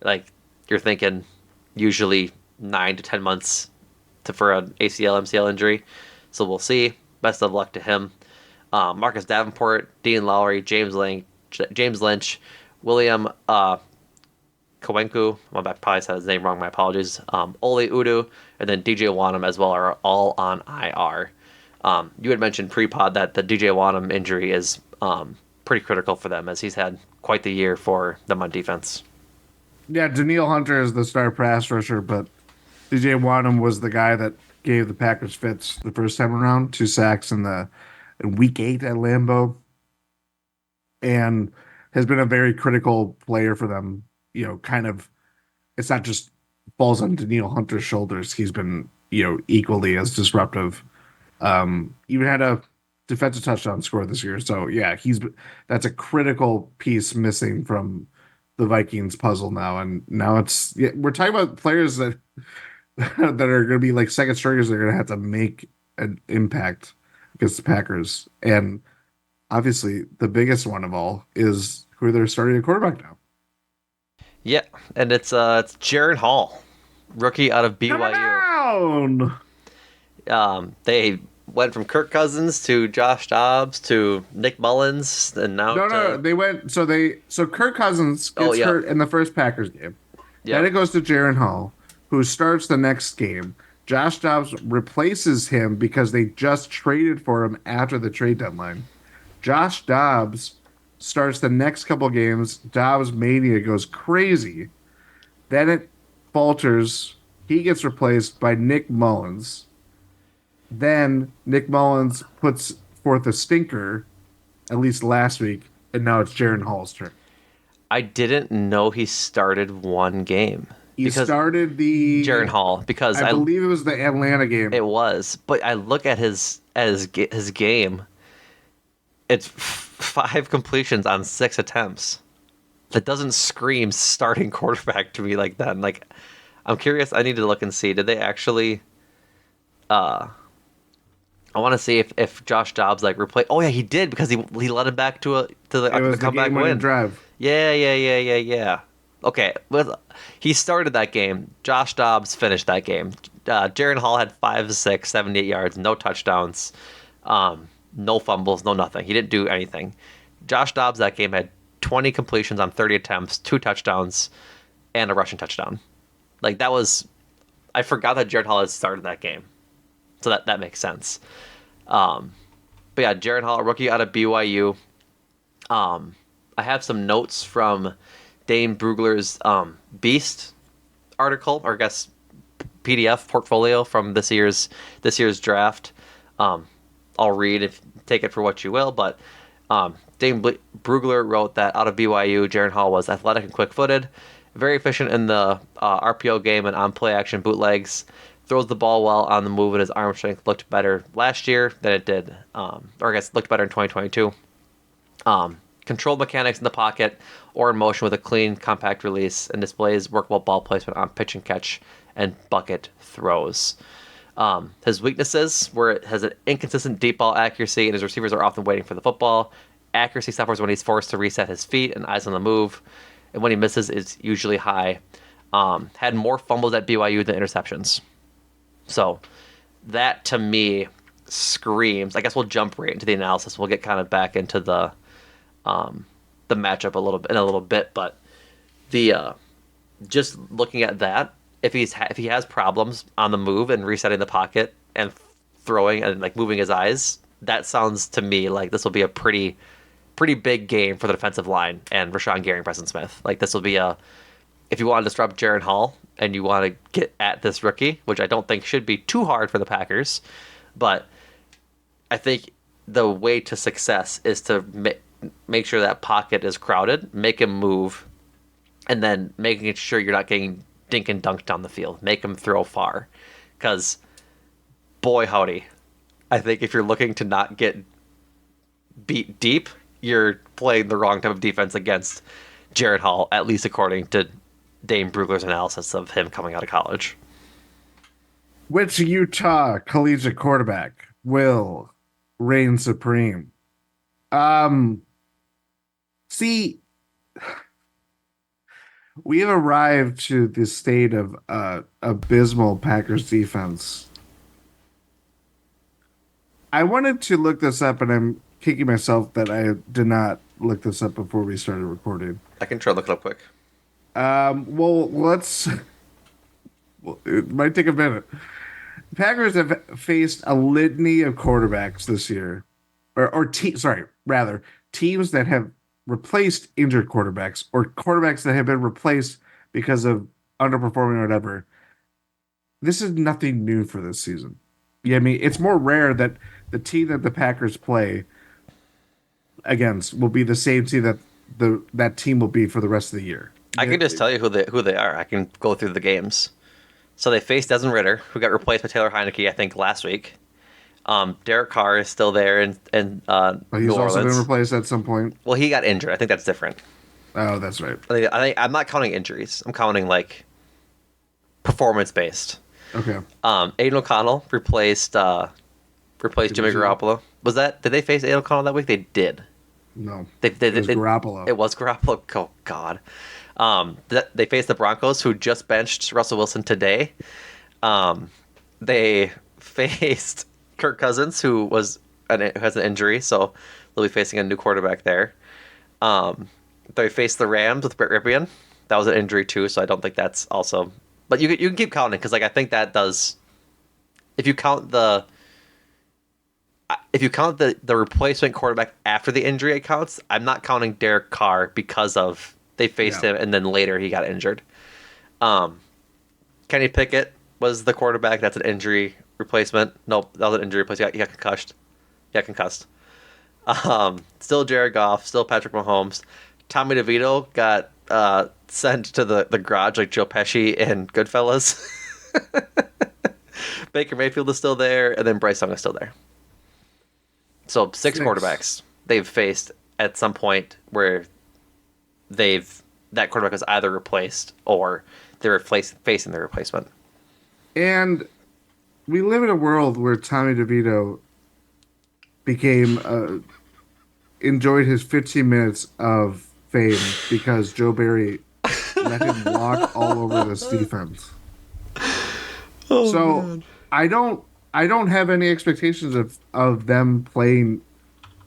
Like, you're thinking usually 9 to 10 months for an ACL, MCL injury. So we'll see. Best of luck to him. Marcus Davenport, Dean Lowry, James Lynch, William Kawenku. I probably said his name wrong. My apologies. Ole Udu, and then DJ Wanham as well are all on IR. You had mentioned pre-pod that the DJ Wanham injury is pretty critical for them as he's had quite the year for them on defense. Yeah, Daniil Hunter is the star pass rusher, but DJ Wanham was the guy that gave the Packers fits the first time around, 2 sacks in week 8 at Lambeau, and has been a very critical player for them. You know, kind of, it's not just falls on Daniil Hunter's shoulders. He's been, equally as disruptive. Even had a defensive touchdown score this year. So yeah, that's a critical piece missing from the Vikings puzzle now. And now we're talking about players that that are going to be like second stringers. They're going to have to make an impact against the Packers. And obviously the biggest one of all is who they're starting at quarterback now. Yeah, and it's Jaren Hall, rookie out of Come BYU. down. They went from Kirk Cousins to Josh Dobbs to Nick Mullins, and now No. to They went. So Kirk Cousins oh gets yep, hurt in the first Packers game. Then yep. it goes to Jaren Hall, who starts the next game. Josh Dobbs replaces him because they just traded for him after the trade deadline. Josh Dobbs starts the next couple games. Dobbs mania goes crazy. Then it falters. He gets replaced by Nick Mullins. Then Nick Mullins puts forth a stinker, at least last week, and now it's Jaren Hall's turn. I didn't know he started one game He because started Jaren the, Hall because I I believe it was the Atlanta game. it was, but I look at his game. It's five completions on 6 attempts. That doesn't scream starting quarterback to me like that. Like, I'm curious. I need to look and see. Did they actually? I want to see if Josh Dobbs like replaced. Oh yeah, he did because he led him back to It the was the comeback game-winning win. drive. Yeah. Okay, he started that game. Josh Dobbs finished that game. Jaren Hall had 5 6, 78 yards, no touchdowns, no fumbles, no nothing. He didn't do anything. Josh Dobbs that game had 20 completions on 30 attempts, 2 touchdowns, and a rushing touchdown. Like that was, I forgot that Jaren Hall had started that game, so that makes sense. But yeah, Jaren Hall, rookie out of BYU. I have some notes from Dane Brugler's Beast article, or I guess PDF portfolio from this year's draft. I'll read if take it for what you will, but Dane Brugler wrote that out of BYU, Jaren Hall was athletic and quick-footed, very efficient in the RPO game and on play action bootlegs. Throws the ball well on the move, and his arm strength looked better last year than it did, or I guess looked better in 2022. Controlled mechanics in the pocket or in motion with a clean, compact release, and displays workable ball placement on pitch and catch and bucket throws. His weaknesses were it has an inconsistent deep ball accuracy, and his receivers are often waiting for the football. Accuracy suffers when he's forced to reset his feet and eyes on the move, and when he misses, it's usually high. Had more fumbles at BYU than interceptions. So that to me screams. I guess we'll jump right into the analysis. We'll get kind of back into the matchup a little bit, but the just looking at that, if he has problems on the move and resetting the pocket and throwing and like moving his eyes, that sounds to me like this will be a pretty big game for the defensive line and Rashawn Gary and Preston Smith. Like this will be if you want to disrupt Jaren Hall and you want to get at this rookie, which I don't think should be too hard for the Packers, but I think the way to success is to make sure that pocket is crowded, make him move, and then making sure you're not getting dink and dunked down the field. Make him throw far. Because, boy howdy, I think if you're looking to not get beat deep, you're playing the wrong type of defense against Jaren Hall, at least according to Dane Brugler's analysis of him coming out of college. Which Utah collegiate quarterback will reign supreme? See, we have arrived to the state of abysmal Packers defense. I wanted to look this up, and I'm kicking myself that I did not look this up before we started recording. I can try to look it up quick. Well, let's. Well, it might take a minute. The Packers have faced a litany of quarterbacks this year, teams that have replaced injured quarterbacks or quarterbacks that have been replaced because of underperforming or whatever. This is nothing new for this season. Yeah, I mean, it's more rare that the team that the Packers play against will be the same team that that team will be for the rest of the year. I can just tell you who they are. I can go through the games. So they faced Desmond Ridder, who got replaced by Taylor Heineke, I think, last week. Derek Carr is still there in He's New also Orleans. been replaced at some point. Well, he got injured. I think that's different. Oh, that's right. I think I'm not counting injuries. I'm counting like performance based. Okay. Aiden O'Connell replaced Jimmy Garoppolo. Did they face Aiden O'Connell that week? They did. No, They, they, it was they, Garoppolo. it was Garoppolo. Oh God. They faced the Broncos, who just benched Russell Wilson today. Um, they faced Kirk Cousins, who has an injury, so they'll be facing a new quarterback there. Um, they faced the Rams with Brett Rypien. That was an injury too, so I don't think that's also. But you can keep counting because like I think that does. If you count the replacement quarterback after the injury, it counts. I'm not counting Derek Carr because of they faced Yeah. him and then later he got injured. Um, Kenny Pickett was the quarterback. That's an injury replacement. Nope, that was an injury replacement. He got concussed. He got concussed. Still Jared Goff. Still Patrick Mahomes. Tommy DeVito got sent to the garage like Joe Pesci in Goodfellas. Baker Mayfield is still there, and then Bryce Young is still there. So six Six. quarterbacks they've faced at some point where that quarterback was either replaced or they're facing the replacement. And we live in a world where Tommy DeVito became enjoyed his 15 minutes of fame because Joe Barry let him walk all over this defense. Oh So man. I don't I don't have any expectations of them playing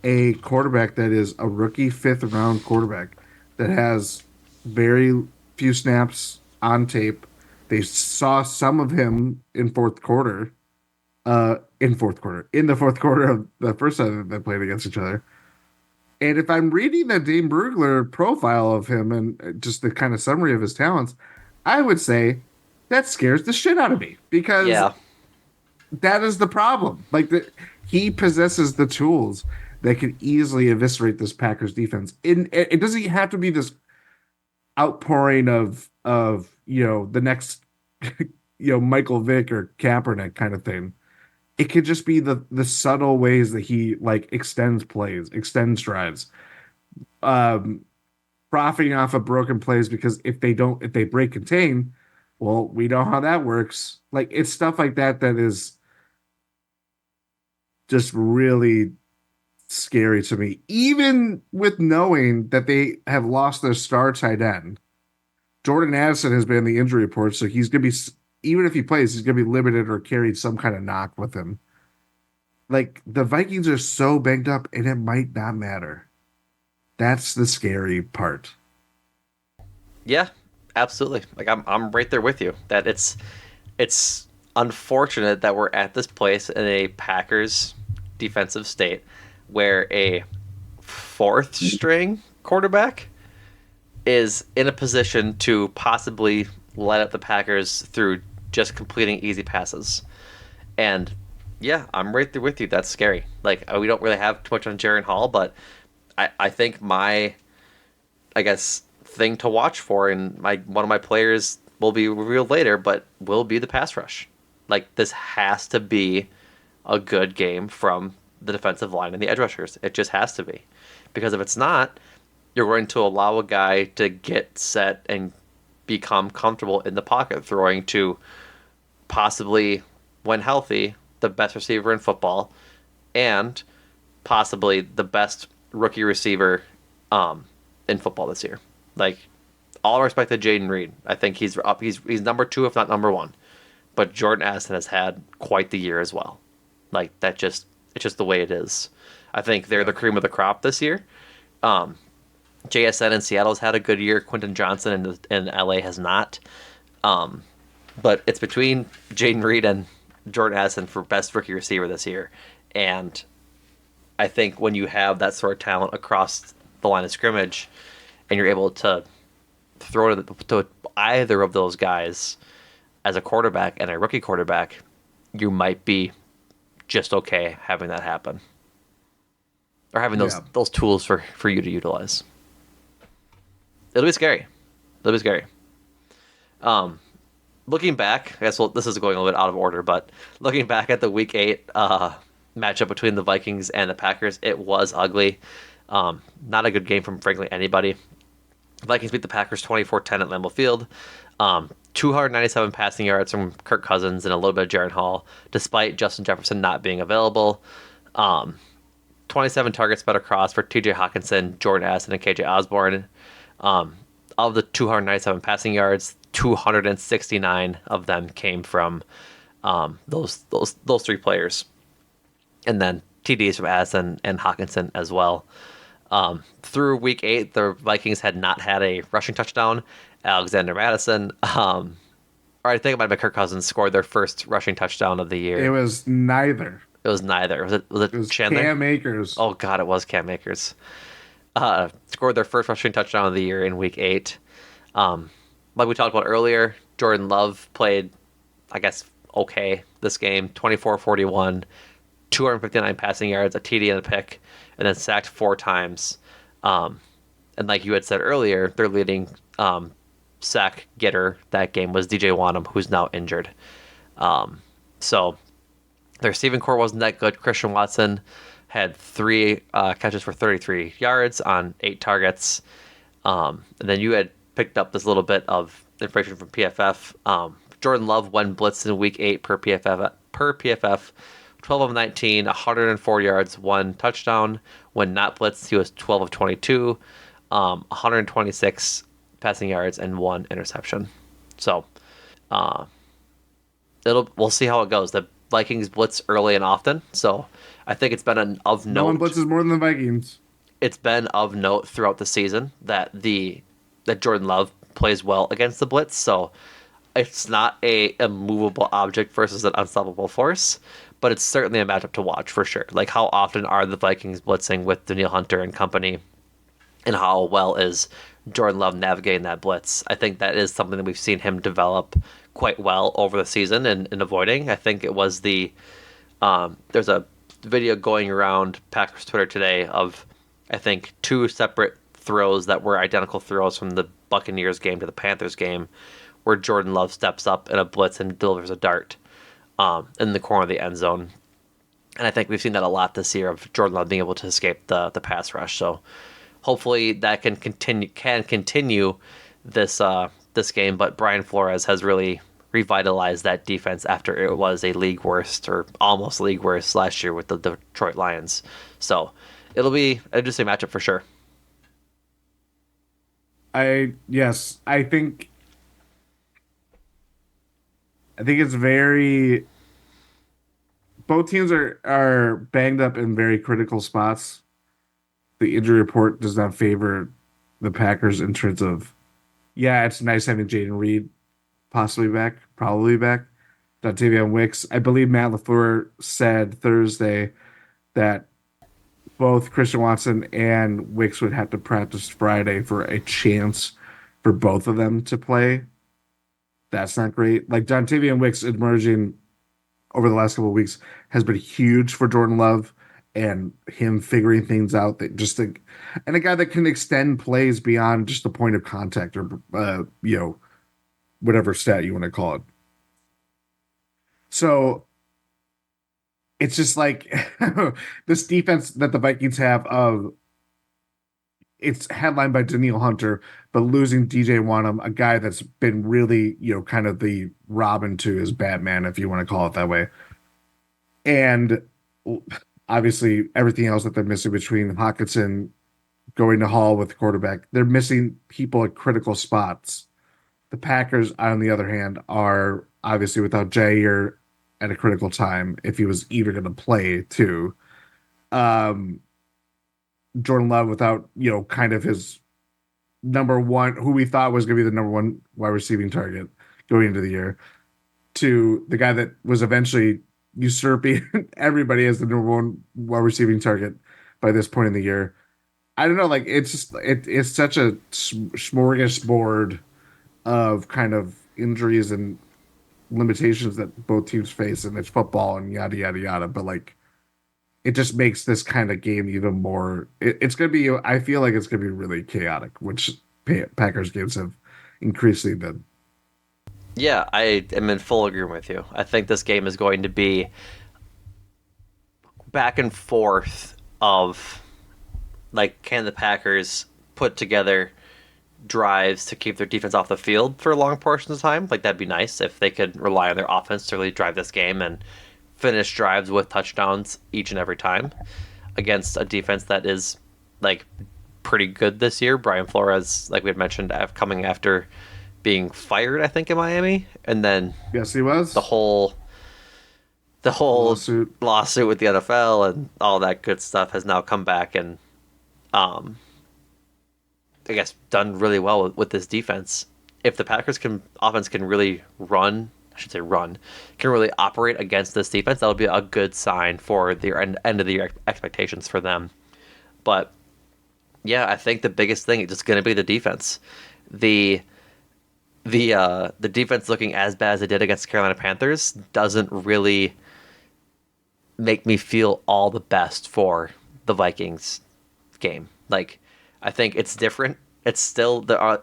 a quarterback that is a rookie fifth round quarterback that has very few snaps on tape. They saw some of him in fourth quarter. In the fourth quarter of the first time they played against each other. And if I'm reading the Dean Brugler profile of him and just the kind of summary of his talents, I would say that scares the shit out of me because Yeah. that is the problem. He possesses the tools that could easily eviscerate this Packers defense. It doesn't have to be this outpouring of the next Michael Vick or Kaepernick kind of thing. It could just be the subtle ways that he like extends plays, extends drives, um, profiting off of broken plays because if they break contain, well, we know how that works. Like it's stuff like that that is just really scary to me, even with knowing that they have lost their star tight end. Jordan Addison has been in the injury report, so he's going to be, even if he plays, he's going to be limited or carried some kind of knock with him. Like the Vikings are so banged up, and it might not matter. That's the scary part. Yeah. Absolutely. Like I'm right there with you. That it's unfortunate that we're at this place in a Packers defensive state where a fourth string quarterback is in a position to possibly let up the Packers through just completing easy passes. And yeah, I'm right there with you. That's scary. Like we don't really have too much on Jaren Hall, but I think I guess thing to watch for and my one of my players will be revealed later, but will be the pass rush. Like this has to be a good game from the defensive line and the edge rushers. It just has to be. Because if it's not, you're going to allow a guy to get set and become comfortable in the pocket, throwing to possibly, when healthy, the best receiver in football and possibly the best rookie receiver in football this year. Like, all respect to Jaden Reed. I think he's up. He's number two, if not number one. But Jordan Addison has had quite the year as well. Like it's just the way it is. I think they're the cream of the crop this year. JSN in Seattle's had a good year. Quentin Johnson in LA has not. But it's between Jaden Reed and Jordan Addison for best rookie receiver this year. And I think when you have that sort of talent across the line of scrimmage and you're able to throw to either of those guys as a quarterback and a rookie quarterback, you might be just okay having that happen. Or having Yeah. those tools for you to utilize. It'll be scary. It'll be scary. Looking back, I guess this is going a little bit out of order, but looking back at the Week 8 matchup between the Vikings and the Packers, it was ugly. Not a good game from, frankly, anybody. The Vikings beat the Packers 24-10 at Lambeau Field. 297 passing yards from Kirk Cousins and a little bit of Jaren Hall, despite Justin Jefferson not being available. 27 targets spread across for TJ Hawkinson, Jordan Addison, and KJ Osborne. Of the 297 passing yards, 269 of them came from those three players, and then TDs from Addison and Hawkinson as well. Through week 8, the Vikings had not had a rushing touchdown. Alexander Madison, or I think it might have been Kirk Cousins, scored their first rushing touchdown of the year. It was neither. It was neither. Was it It was Chandler? Cam Akers. Oh God, it was Cam Akers. Scored their first rushing touchdown of the year in week 8. Like we talked about earlier, Jordan Love played, I guess, okay this game. 24-41, 259 passing yards, a TD and a pick, and then sacked 4 times. And like you had said earlier, their leading sack getter that game was DJ Wanham, who's now injured. So their receiving core wasn't that good. Christian Watson had 3 catches for 33 yards on 8 targets. And then you had picked up this little bit of information from PFF. Jordan Love, when blitzed in week 8 per PFF, 12 of 19, 104 yards, 1 touchdown. When not blitzed, he was 12 of 22, 126 passing yards, and 1 interception. So we'll see how it goes. The Vikings blitz early and often, so I think it's been of note. No one blitzes more than the Vikings. It's been of note throughout the season that Jordan Love plays well against the blitz, so it's not a immovable object versus an unstoppable force, but it's certainly a matchup to watch for sure. Like, how often are the Vikings blitzing with Danielle Hunter and company, and how well is Jordan Love navigating that blitz? I think that is something that we've seen him develop quite well over the season and avoiding. I think it was there's a video going around Packers Twitter today of, I think, 2 separate throws that were identical throws from the Buccaneers game to the Panthers game, where Jordan Love steps up in a blitz and delivers a dart in the corner of the end zone. And I think we've seen that a lot this year of Jordan Love being able to escape the pass rush. So hopefully that can continue this game. But Brian Flores has really revitalized that defense after it was a league worst, or almost league worst, last year with the Detroit Lions. So it'll be an interesting matchup for sure. I think it's very. Both teams are banged up in very critical spots. The injury report does not favor the Packers in terms of, it's nice having Jaden Reed probably back. Dontavian Wicks. I believe Matt LaFleur said Thursday that both Christian Watson and Wicks would have to practice Friday for a chance for both of them to play. That's not great. Like, Dontavian Wicks emerging over the last couple of weeks has been huge for Jordan Love and him figuring things out, and a guy that can extend plays beyond just the point of contact, or whatever stat you want to call it. So it's just like this defense that the Vikings have it's headlined by Danielle Hunter, but losing DJ Wanham, a guy that's been really, kind of the Robin to his Batman, if you want to call it that way. And obviously everything else that they're missing between Hawkinson going to Hall with the quarterback, they're missing people at critical spots. The Packers, on the other hand, are obviously without Jair at a critical time, if he was even going to play too. Jordan Love without, kind of his number one, who we thought was going to be the number one wide receiving target going into the year, to the guy that was eventually usurping everybody as the number one wide receiving target by this point in the year. I don't know, like, it's just, it's such a smorgasbord of kind of injuries and limitations that both teams face, and it's football and yada, yada, yada. But, like, it just makes this kind of game even more. It's going to be, I feel like it's going to be really chaotic, which Packers games have increasingly been. Yeah, I am in full agreement with you. I think this game is going to be back and forth of, like, can the Packers put together drives to keep their defense off the field for long portions of time? Like, that'd be nice if they could rely on their offense to really drive this game and finish drives with touchdowns each and every time. against a defense that is like pretty good this year. Brian Flores, like we had mentioned, coming after being fired, I think, in Miami, and then Yes, he the was. whole Lawsuit. lawsuit with the NFL and all that good stuff has now come back and um I guess done really well with this defense. If the Packers can offense can really run, I should say run, can really operate against this defense, that'll be a good sign for the end of the year expectations for them. But yeah, I think the biggest thing is just going to be the defense. The the defense looking as bad as it did against the Carolina Panthers doesn't really make me feel all the best for the Vikings game. Like, I think it's different. It's still a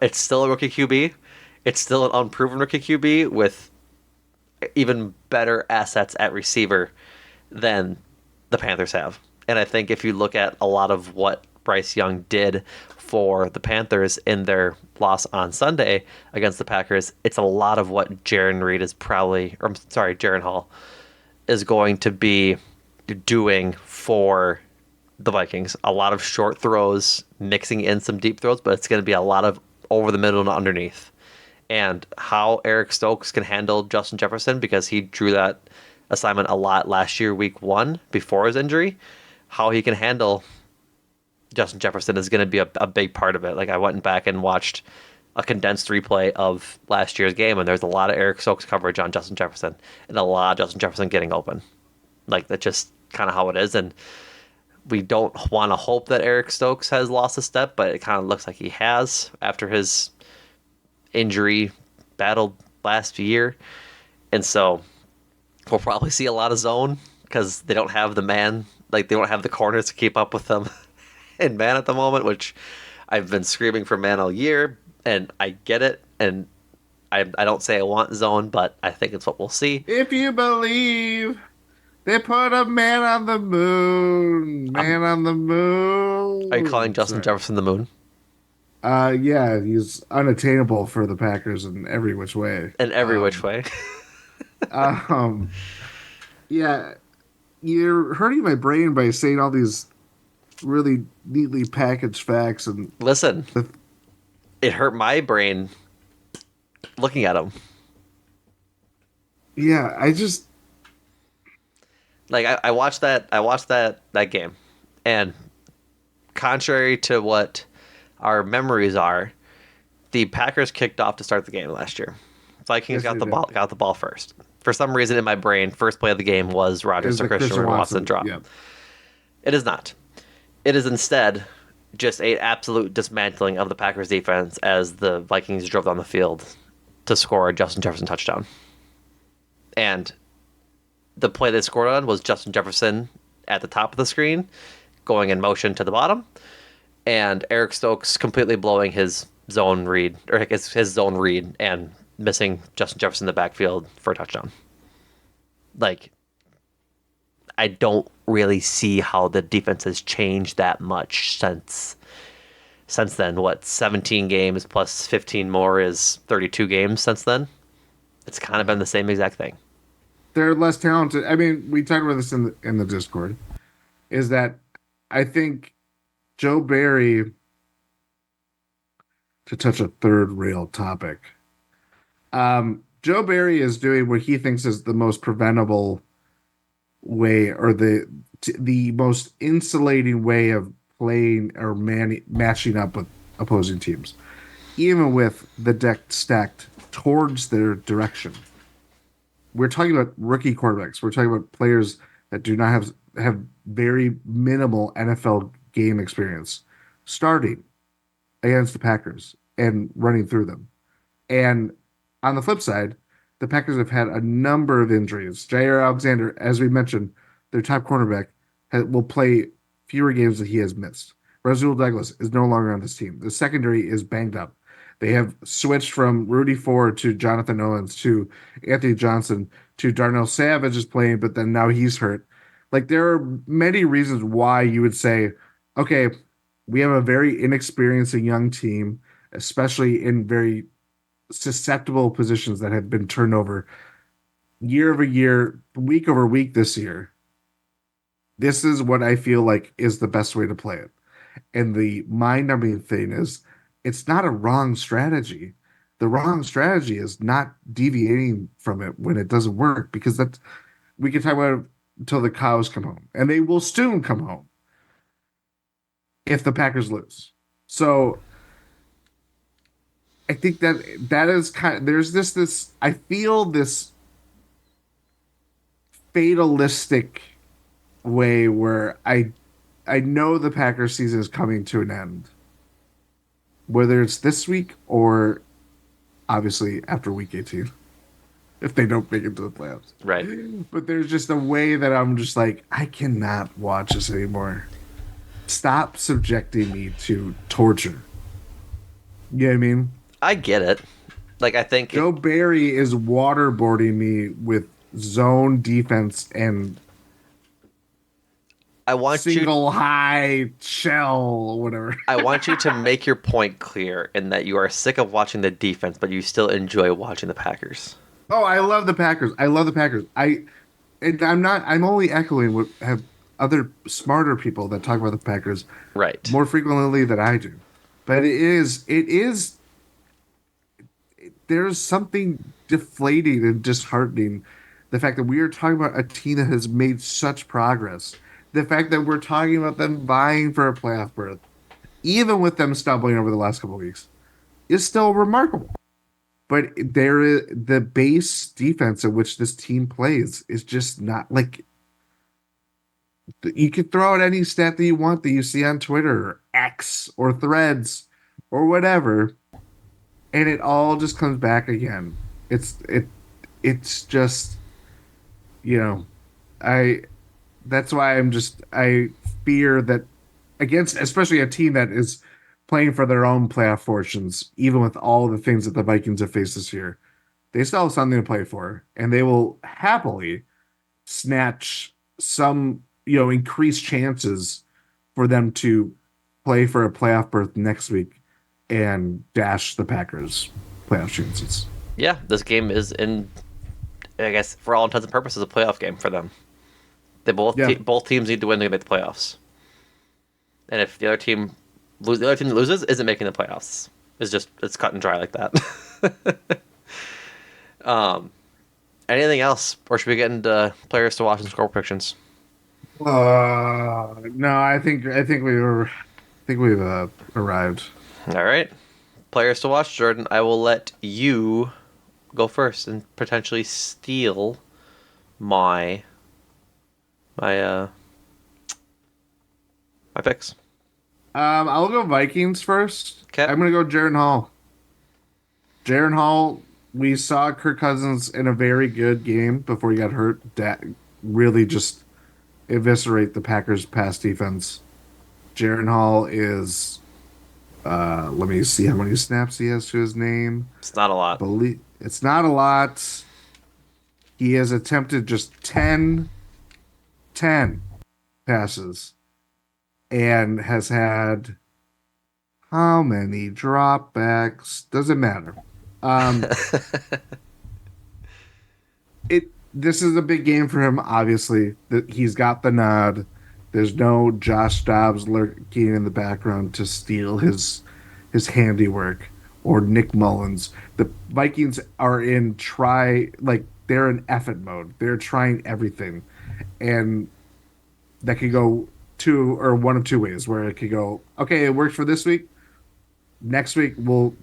rookie QB. It's still an unproven rookie QB with even better assets at receiver than the Panthers have. And I think if you look at a lot of what Bryce Young did for the Panthers in their loss on Sunday against the Packers, it's a lot of what Jaren Hall is going to be doing for the Vikings. A lot of short throws, mixing in some deep throws, but it's going to be a lot of over the middle and underneath. And how Eric Stokes can handle Justin Jefferson, because he drew that assignment a lot last year, week 1, before his injury, how he can handle Justin Jefferson is going to be a big part of it. Like, I went back and watched a condensed replay of last year's game, and there's a lot of Eric Stokes coverage on Justin Jefferson and a lot of Justin Jefferson getting open. Like, that's just kind of how it is. And we don't want to hope that Eric Stokes has lost a step, but it kind of looks like he has after his injury battle last year. And so we'll probably see a lot of zone because they don't have the man, like, they don't have the corners to keep up with them in man at the moment, which I've been screaming for man all year, and I get it. And I don't say I want zone, but I think it's what we'll see. If you believe they put a man on the moon, I'm, man on the are you calling moon. Justin Sorry. Jefferson the moon? Yeah, he's unattainable for the Packers in every which way. In every which way. Um, yeah, you're hurting my brain by saying all these really neatly packaged facts, and Listen, the, it hurt my brain looking at him. yeah, I just Like, I watched that game, and contrary to what our memories are, the Packers kicked off to start the game last year. Vikings yes, got they the did. ball first. For some reason in my brain, first play of the game was Rodgers Is to the Christian Christian Watson Watson? drop. Yeah, It is not. It is instead just a absolute dismantling of the Packers defense as the Vikings drove down the field to score a Justin Jefferson touchdown. And the play they scored on was Justin Jefferson at the top of the screen, going in motion to the bottom, and Eric Stokes completely blowing his zone read, or his zone read, and missing Justin Jefferson in the backfield for a touchdown. Like, I don't really see how the defense has changed that much since then. What, 17 games plus 15 more is 32 games since then? It's kind of been the same exact thing. they're less talented. I mean, we talked about this in the Discord. Is that I think Joe Barry, to touch a third rail topic. Joe Barry is doing what he thinks is the most preventable way, or the most insulating way of playing or matching up with opposing teams, even with the deck stacked towards their direction. We're talking about rookie quarterbacks. We're talking about players that do not have very minimal NFL game experience, starting against the Packers and running through them. And on the flip side, the Packers have had a number of injuries. Jair Alexander, as we mentioned, their top cornerback, will play fewer games than he has missed. Rasul Douglas is no longer on this team. The secondary is banged up. They have switched from Rudy Ford to Jonathan Owens to Anthony Johnson to Darnell Savage is playing, but then now he's hurt. Like, there are many reasons why you would say, okay, we have a very inexperienced and young team, especially in very susceptible positions that have been turned over year over year, week over week this year. This is what I feel like is the best way to play it. And the mind-numbing thing is, it's not a wrong strategy. The wrong strategy is not deviating from it when it doesn't work, because that we can talk about it until the cows come home, and they will soon come home if the Packers lose. So I think that is kind of, there's this I feel this fatalistic way where I know the Packers season is coming to an end, whether it's this week or obviously after week 18, if they don't make it to the playoffs. Right. But there's just a way that I'm just like, I cannot watch this anymore. Stop subjecting me to torture. You know what I mean? I get it. Like I think Joe Barry is waterboarding me with zone defense and I want you single high shell, whatever. I want you to make your point clear in that you are sick of watching the defense, but you still enjoy watching the Packers. Oh, I love the Packers. I love the Packers. And I'm not. I'm only echoing what have other smarter people that talk about the Packers Right. more frequently than I do. But there's something deflating and disheartening. The fact that we are talking about a team that has made such progress. The fact that we're talking about them vying for a playoff berth, even with them stumbling over the last couple of weeks, is still remarkable. But the base defense in which this team plays is just not like, you could throw out any stat that you want that you see on Twitter or X or Threads or whatever, and it all just comes back again. It's just, you know, I that's why I fear that against, especially a team that is playing for their own playoff fortunes, even with all the things that the Vikings have faced this year, they still have something to play for, and they will happily snatch some, increased chances for them to play for a playoff berth next week and dash the Packers' playoff chances. Yeah, this game is in, I guess, for all intents and purposes, a playoff game for them. They Yeah. both teams need to win to make the playoffs. And if the other team the other team that loses isn't making the playoffs. It's cut and dry like that. Anything else, or should we get into players to watch and score predictions? No, I think we've arrived. All right, players to watch, Jordan. I will let you go first and potentially steal my my my picks. I'll go Vikings first. Okay. I'm gonna go Jaren Hall. Jaren Hall. We saw Kirk Cousins in a very good game before he got hurt. That really just eviscerate the Packers' pass defense. Jaren Hall is. Let me see how many snaps he has to his name. It's not a lot. It's not a lot. He has attempted just 10 passes and has had how many dropbacks? Doesn't matter. Um, this is a big game for him. Obviously, that he's got the nod. There's no Josh Dobbs lurking in the background to steal his handiwork, or Nick Mullins. The Vikings are they're in effort mode. They're trying everything, and that could go two or one of two ways. Where it could go, okay, it worked for this week. Next week we'll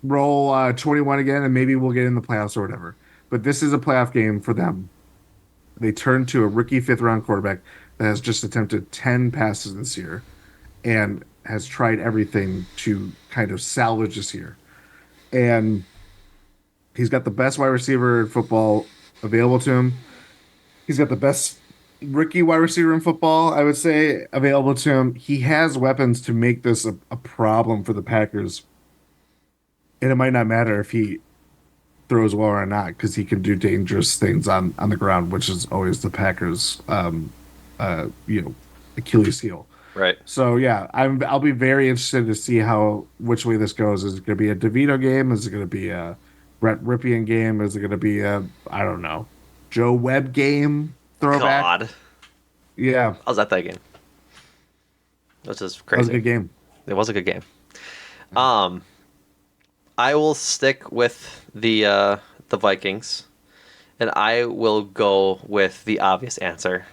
roll 21 again, and maybe we'll get in the playoffs or whatever. But this is a playoff game for them. They turn to a rookie fifth round quarterback that has just attempted 10 passes this year and has tried everything to kind of salvage this year. And he's got the best wide receiver in football available to him. He's got the best rookie wide receiver in football, I would say, available to him. He has weapons to make this a problem for the Packers. And it might not matter if he throws well or not, because he can do dangerous things on the ground, which is always the Packers' Achilles heel. Right. So yeah, I'll be very interested to see which way this goes. Is it going to be a DeVito game? Is it going to be a Brett Ripien game? Is it going to be I don't know, Joe Webb game throwback? God. Yeah, I was at that game. Which is that was a crazy. good game. It was a good game. Um, I will stick with the Vikings, and I will go with the obvious answer,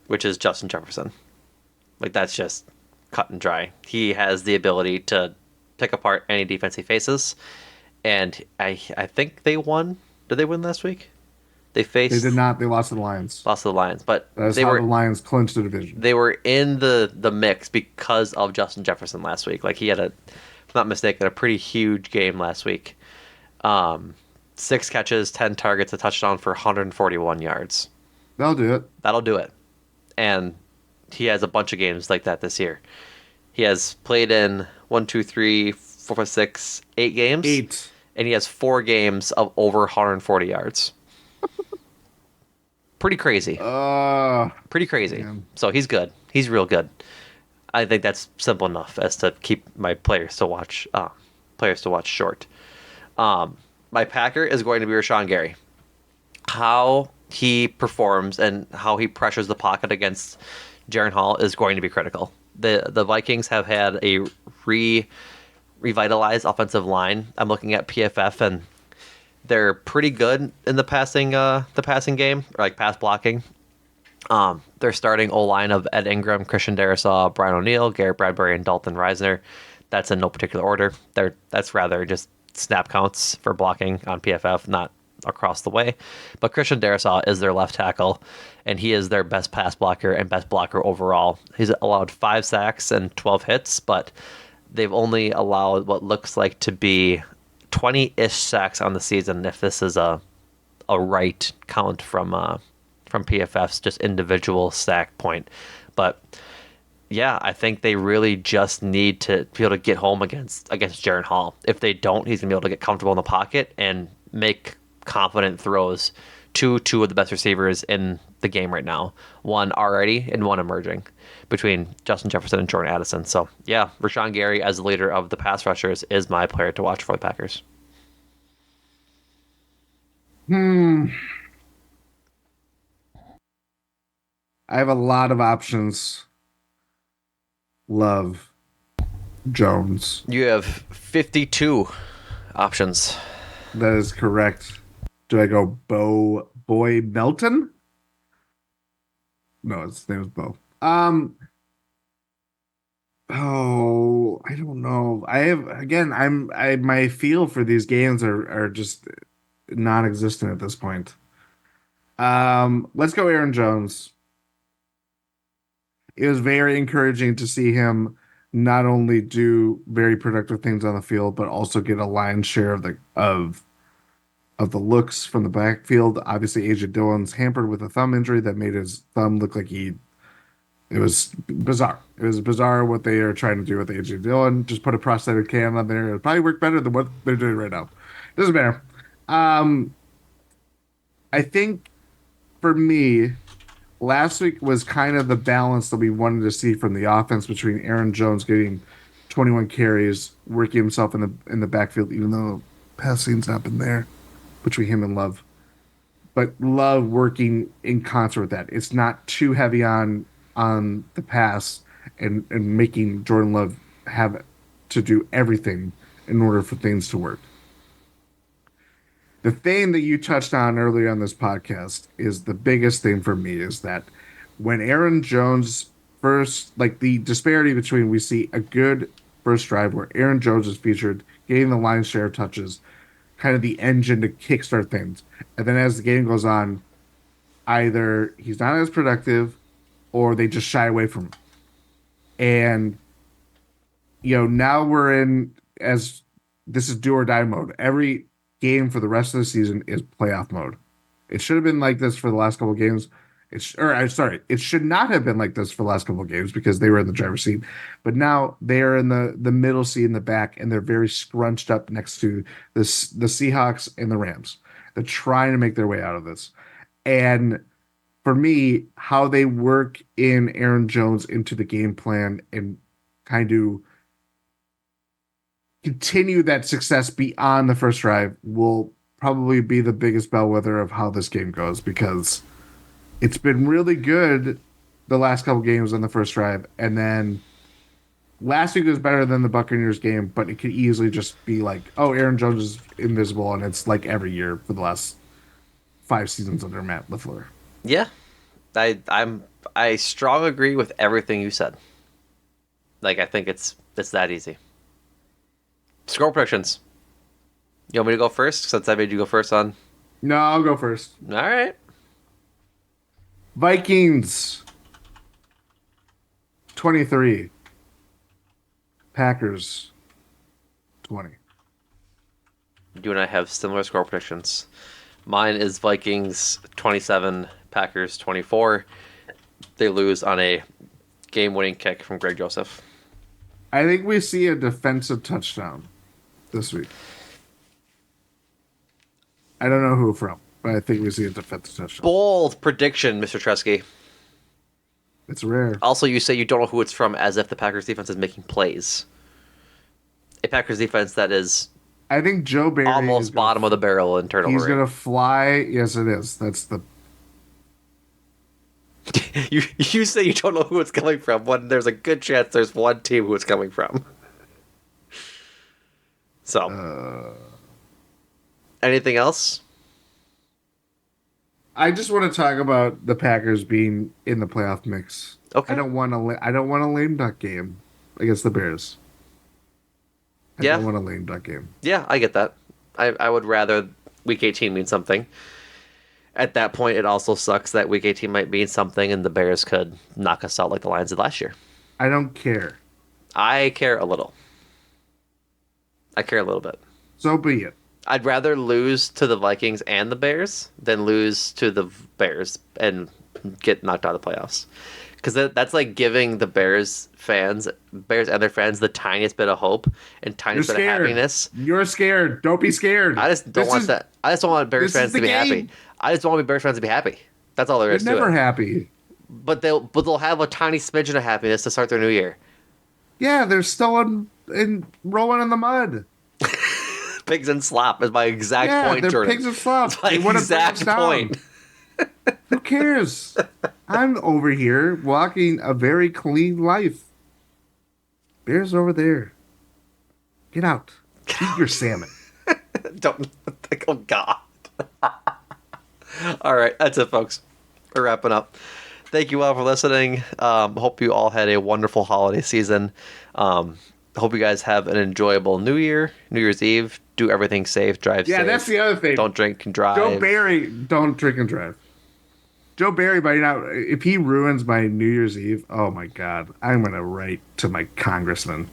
which is Justin Jefferson. Like that's just cut and dry. He has the ability to pick apart any defense he faces, and I think they won. Did they win last week? They They did faced not. They lost to the Lions. lost to the Lions, but That is how the Lions clinched the division. they were in the mix because of Justin Jefferson last week. Like he had if I'm not mistaken, a pretty huge game last week. 6 catches, 10 targets, a touchdown for 141 yards. They'll do it. That'll do it. And he has a bunch of games like that this year. He has played in 1, 2, 3, 4, 5, 6, 8 games. 8. And he has 4 games of over 140 yards. Pretty crazy. Pretty crazy. Man. So he's good. He's real good. I think that's simple enough as to keep my players to watch short. My Packer is going to be Rashawn Gary. How he performs and how he pressures the pocket against Jaren Hall is going to be critical. The Vikings have had a revitalized offensive line. I'm looking at PFF and they're pretty good in the passing game, or like pass blocking. They're starting O-line of Ed Ingram, Christian Darrisaw, Brian O'Neill, Garrett Bradbury, and Dalton Reisner. That's in no particular order. That's rather just snap counts for blocking on PFF, not across the way. But Christian Darrisaw is their left tackle, and he is their best pass blocker and best blocker overall. He's allowed 5 sacks and 12 hits, but they've only allowed what looks like to be 20-ish sacks on the season, if this is a right count from PFF's just individual sack point. But yeah, I think they really just need to be able to get home against Jaren Hall. If they don't, he's gonna be able to get comfortable in the pocket and make confident throws to 2 of the best receivers in the game right now. One already and one emerging between Justin Jefferson and Jordan Addison. So yeah, Rashawn Gary as the leader of the pass rushers is my player to watch for the Packers. I have a lot of options. Love Jones. You have 52 options. That is correct. Do I go Boy Melton? No, his name is Bo. Oh, I don't know. My feel for these games are just non-existent at this point. Let's go Aaron Jones. It was very encouraging to see him not only do very productive things on the field, but also get a lion's share of the looks from the backfield. Obviously, AJ Dillon's hampered with a thumb injury that made his thumb look like it was bizarre. It was bizarre what they are trying to do with AJ Dillon. Just put a prosthetic cam on there. It'll probably work better than what they're doing right now. Doesn't matter. I think for me, last week was kind of the balance that we wanted to see from the offense between Aaron Jones getting 21 carries, working himself in the backfield, even though passing's not been there between him and Love. But Love working in concert with that. It's not too heavy on the pass and making Jordan Love have to do everything in order for things to work. The thing that you touched on earlier on this podcast is the biggest thing for me is that when Aaron Jones first, like the disparity between we see a good first drive where Aaron Jones is featured, getting the lion's share of touches, kind of the engine to kickstart things. And then as the game goes on, either he's not as productive or they just shy away from him. And, now we're in, as this is do or die mode. Every game for the rest of the season is playoff mode. It should have been like this for the last couple of games. It should not have been like this for the last couple of games because they were in the driver's seat. But now they are in the middle seat in the back, and they're very scrunched up next to the Seahawks and the Rams. They're trying to make their way out of this. And for me, how they work in Aaron Jones into the game plan and kind of continue that success beyond the first drive will probably be the biggest bellwether of how this game goes, because it's been really good the last couple games on the first drive, and then last week was better than the Buccaneers game, but it could easily just be like, oh, Aaron Jones is invisible, and it's like every year for the last 5 seasons under Matt LaFleur. Yeah, I strong agree with everything you said. Like I think it's that easy. Score predictions. You want me to go first since I made you go first on? No, I'll go first. All right. Vikings 23, Packers 20. You and I have similar score predictions. Mine is Vikings 27, Packers 24. They lose on a game-winning kick from Greg Joseph. I think we see a defensive touchdown this week. I don't know who from, but I think we see a defensive touchdown. Bold prediction, Mr. Tresky. It's rare. Also, you say you don't know who it's from as if the Packers defense is making plays. A Packers defense that is I think Joe Barry almost bottom of the barrel in turnover He's rate. going to fly. Yes, it is. That's the. You say you don't know who it's coming from when there's a good chance there's one team who it's coming from. So, anything else? I just want to talk about the Packers being in the playoff mix. Okay. I don't want a lame duck game against the Bears. I Yeah. don't want a lame duck game. Yeah, I get that. I would rather Week 18 mean something. At that point, it also sucks that Week 18 might mean something and the Bears could knock us out like the Lions did last year. I don't care. I care a little. I care a little bit. So be it. I'd rather lose to the Vikings and the Bears than lose to the Bears and get knocked out of the playoffs. Because that's like giving the Bears and their fans the tiniest bit of hope and tiniest bit of happiness. You're scared. Don't be scared. I just don't want that. I just don't want Bears this fans is to the be happy. game. I just want Bears fans to be happy. That's all there They're is to never it. happy. But they'll have a tiny smidgen of happiness to start their new year. Yeah, they're still in rolling in the mud. Pigs and slop is my exact Yeah, point, they're Jordan. pigs and slop. It's my They wanna bring us exact down. point. Who cares? I'm over here walking a very clean life. Bears over there. Get out. Eat your salmon. Don't. Oh God. All right, that's it, folks. We're wrapping up. Thank you all for listening. Hope you all had a wonderful holiday season. Hope you guys have an enjoyable New Year's Eve. Do everything safe. Drive safe. Yeah, that's the other thing. Don't drink and drive. Joe Barry, don't drink and drive. Joe Barry, by now, if he ruins my New Year's Eve, oh my God, I'm going to write to my congressman.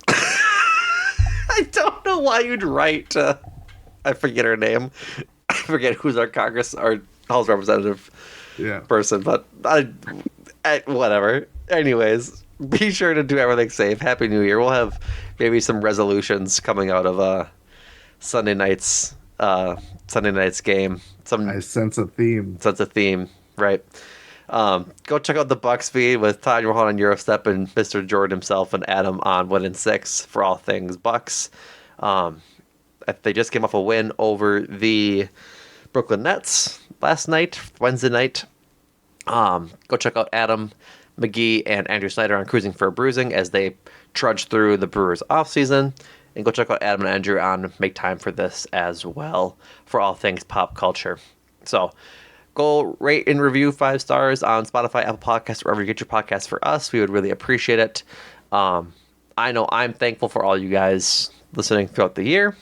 I don't know why you'd write. I forget her name. I forget who's our House representative Yeah. person, but whatever. Anyways, be sure to do everything safe. Happy New Year. We'll have maybe some resolutions coming out of Sunday night's game. I sense a theme. That's a theme, right? Go check out the Bucks feed with Todd Rohan on Eurostep and Mr. Jordan himself and Adam on 1-6 for all things Bucks. They just came off a win over the Brooklyn Nets last night, Wednesday night. Go check out Adam McGee and Andrew Snyder on Cruising for a Bruising as they trudge through the Brewers offseason. And go check out Adam and Andrew on Make Time for This as well for all things pop culture. So go rate and review 5 stars on Spotify, Apple Podcasts, wherever you get your podcasts for us. We would really appreciate it. I know I'm thankful for all you guys listening throughout the year.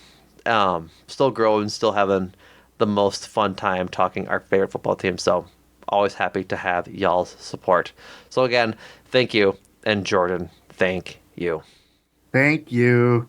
Still growing, still having the most fun time talking our favorite football team. So always happy to have y'all's support. So again, thank you. And Jordan, thank you. Thank you.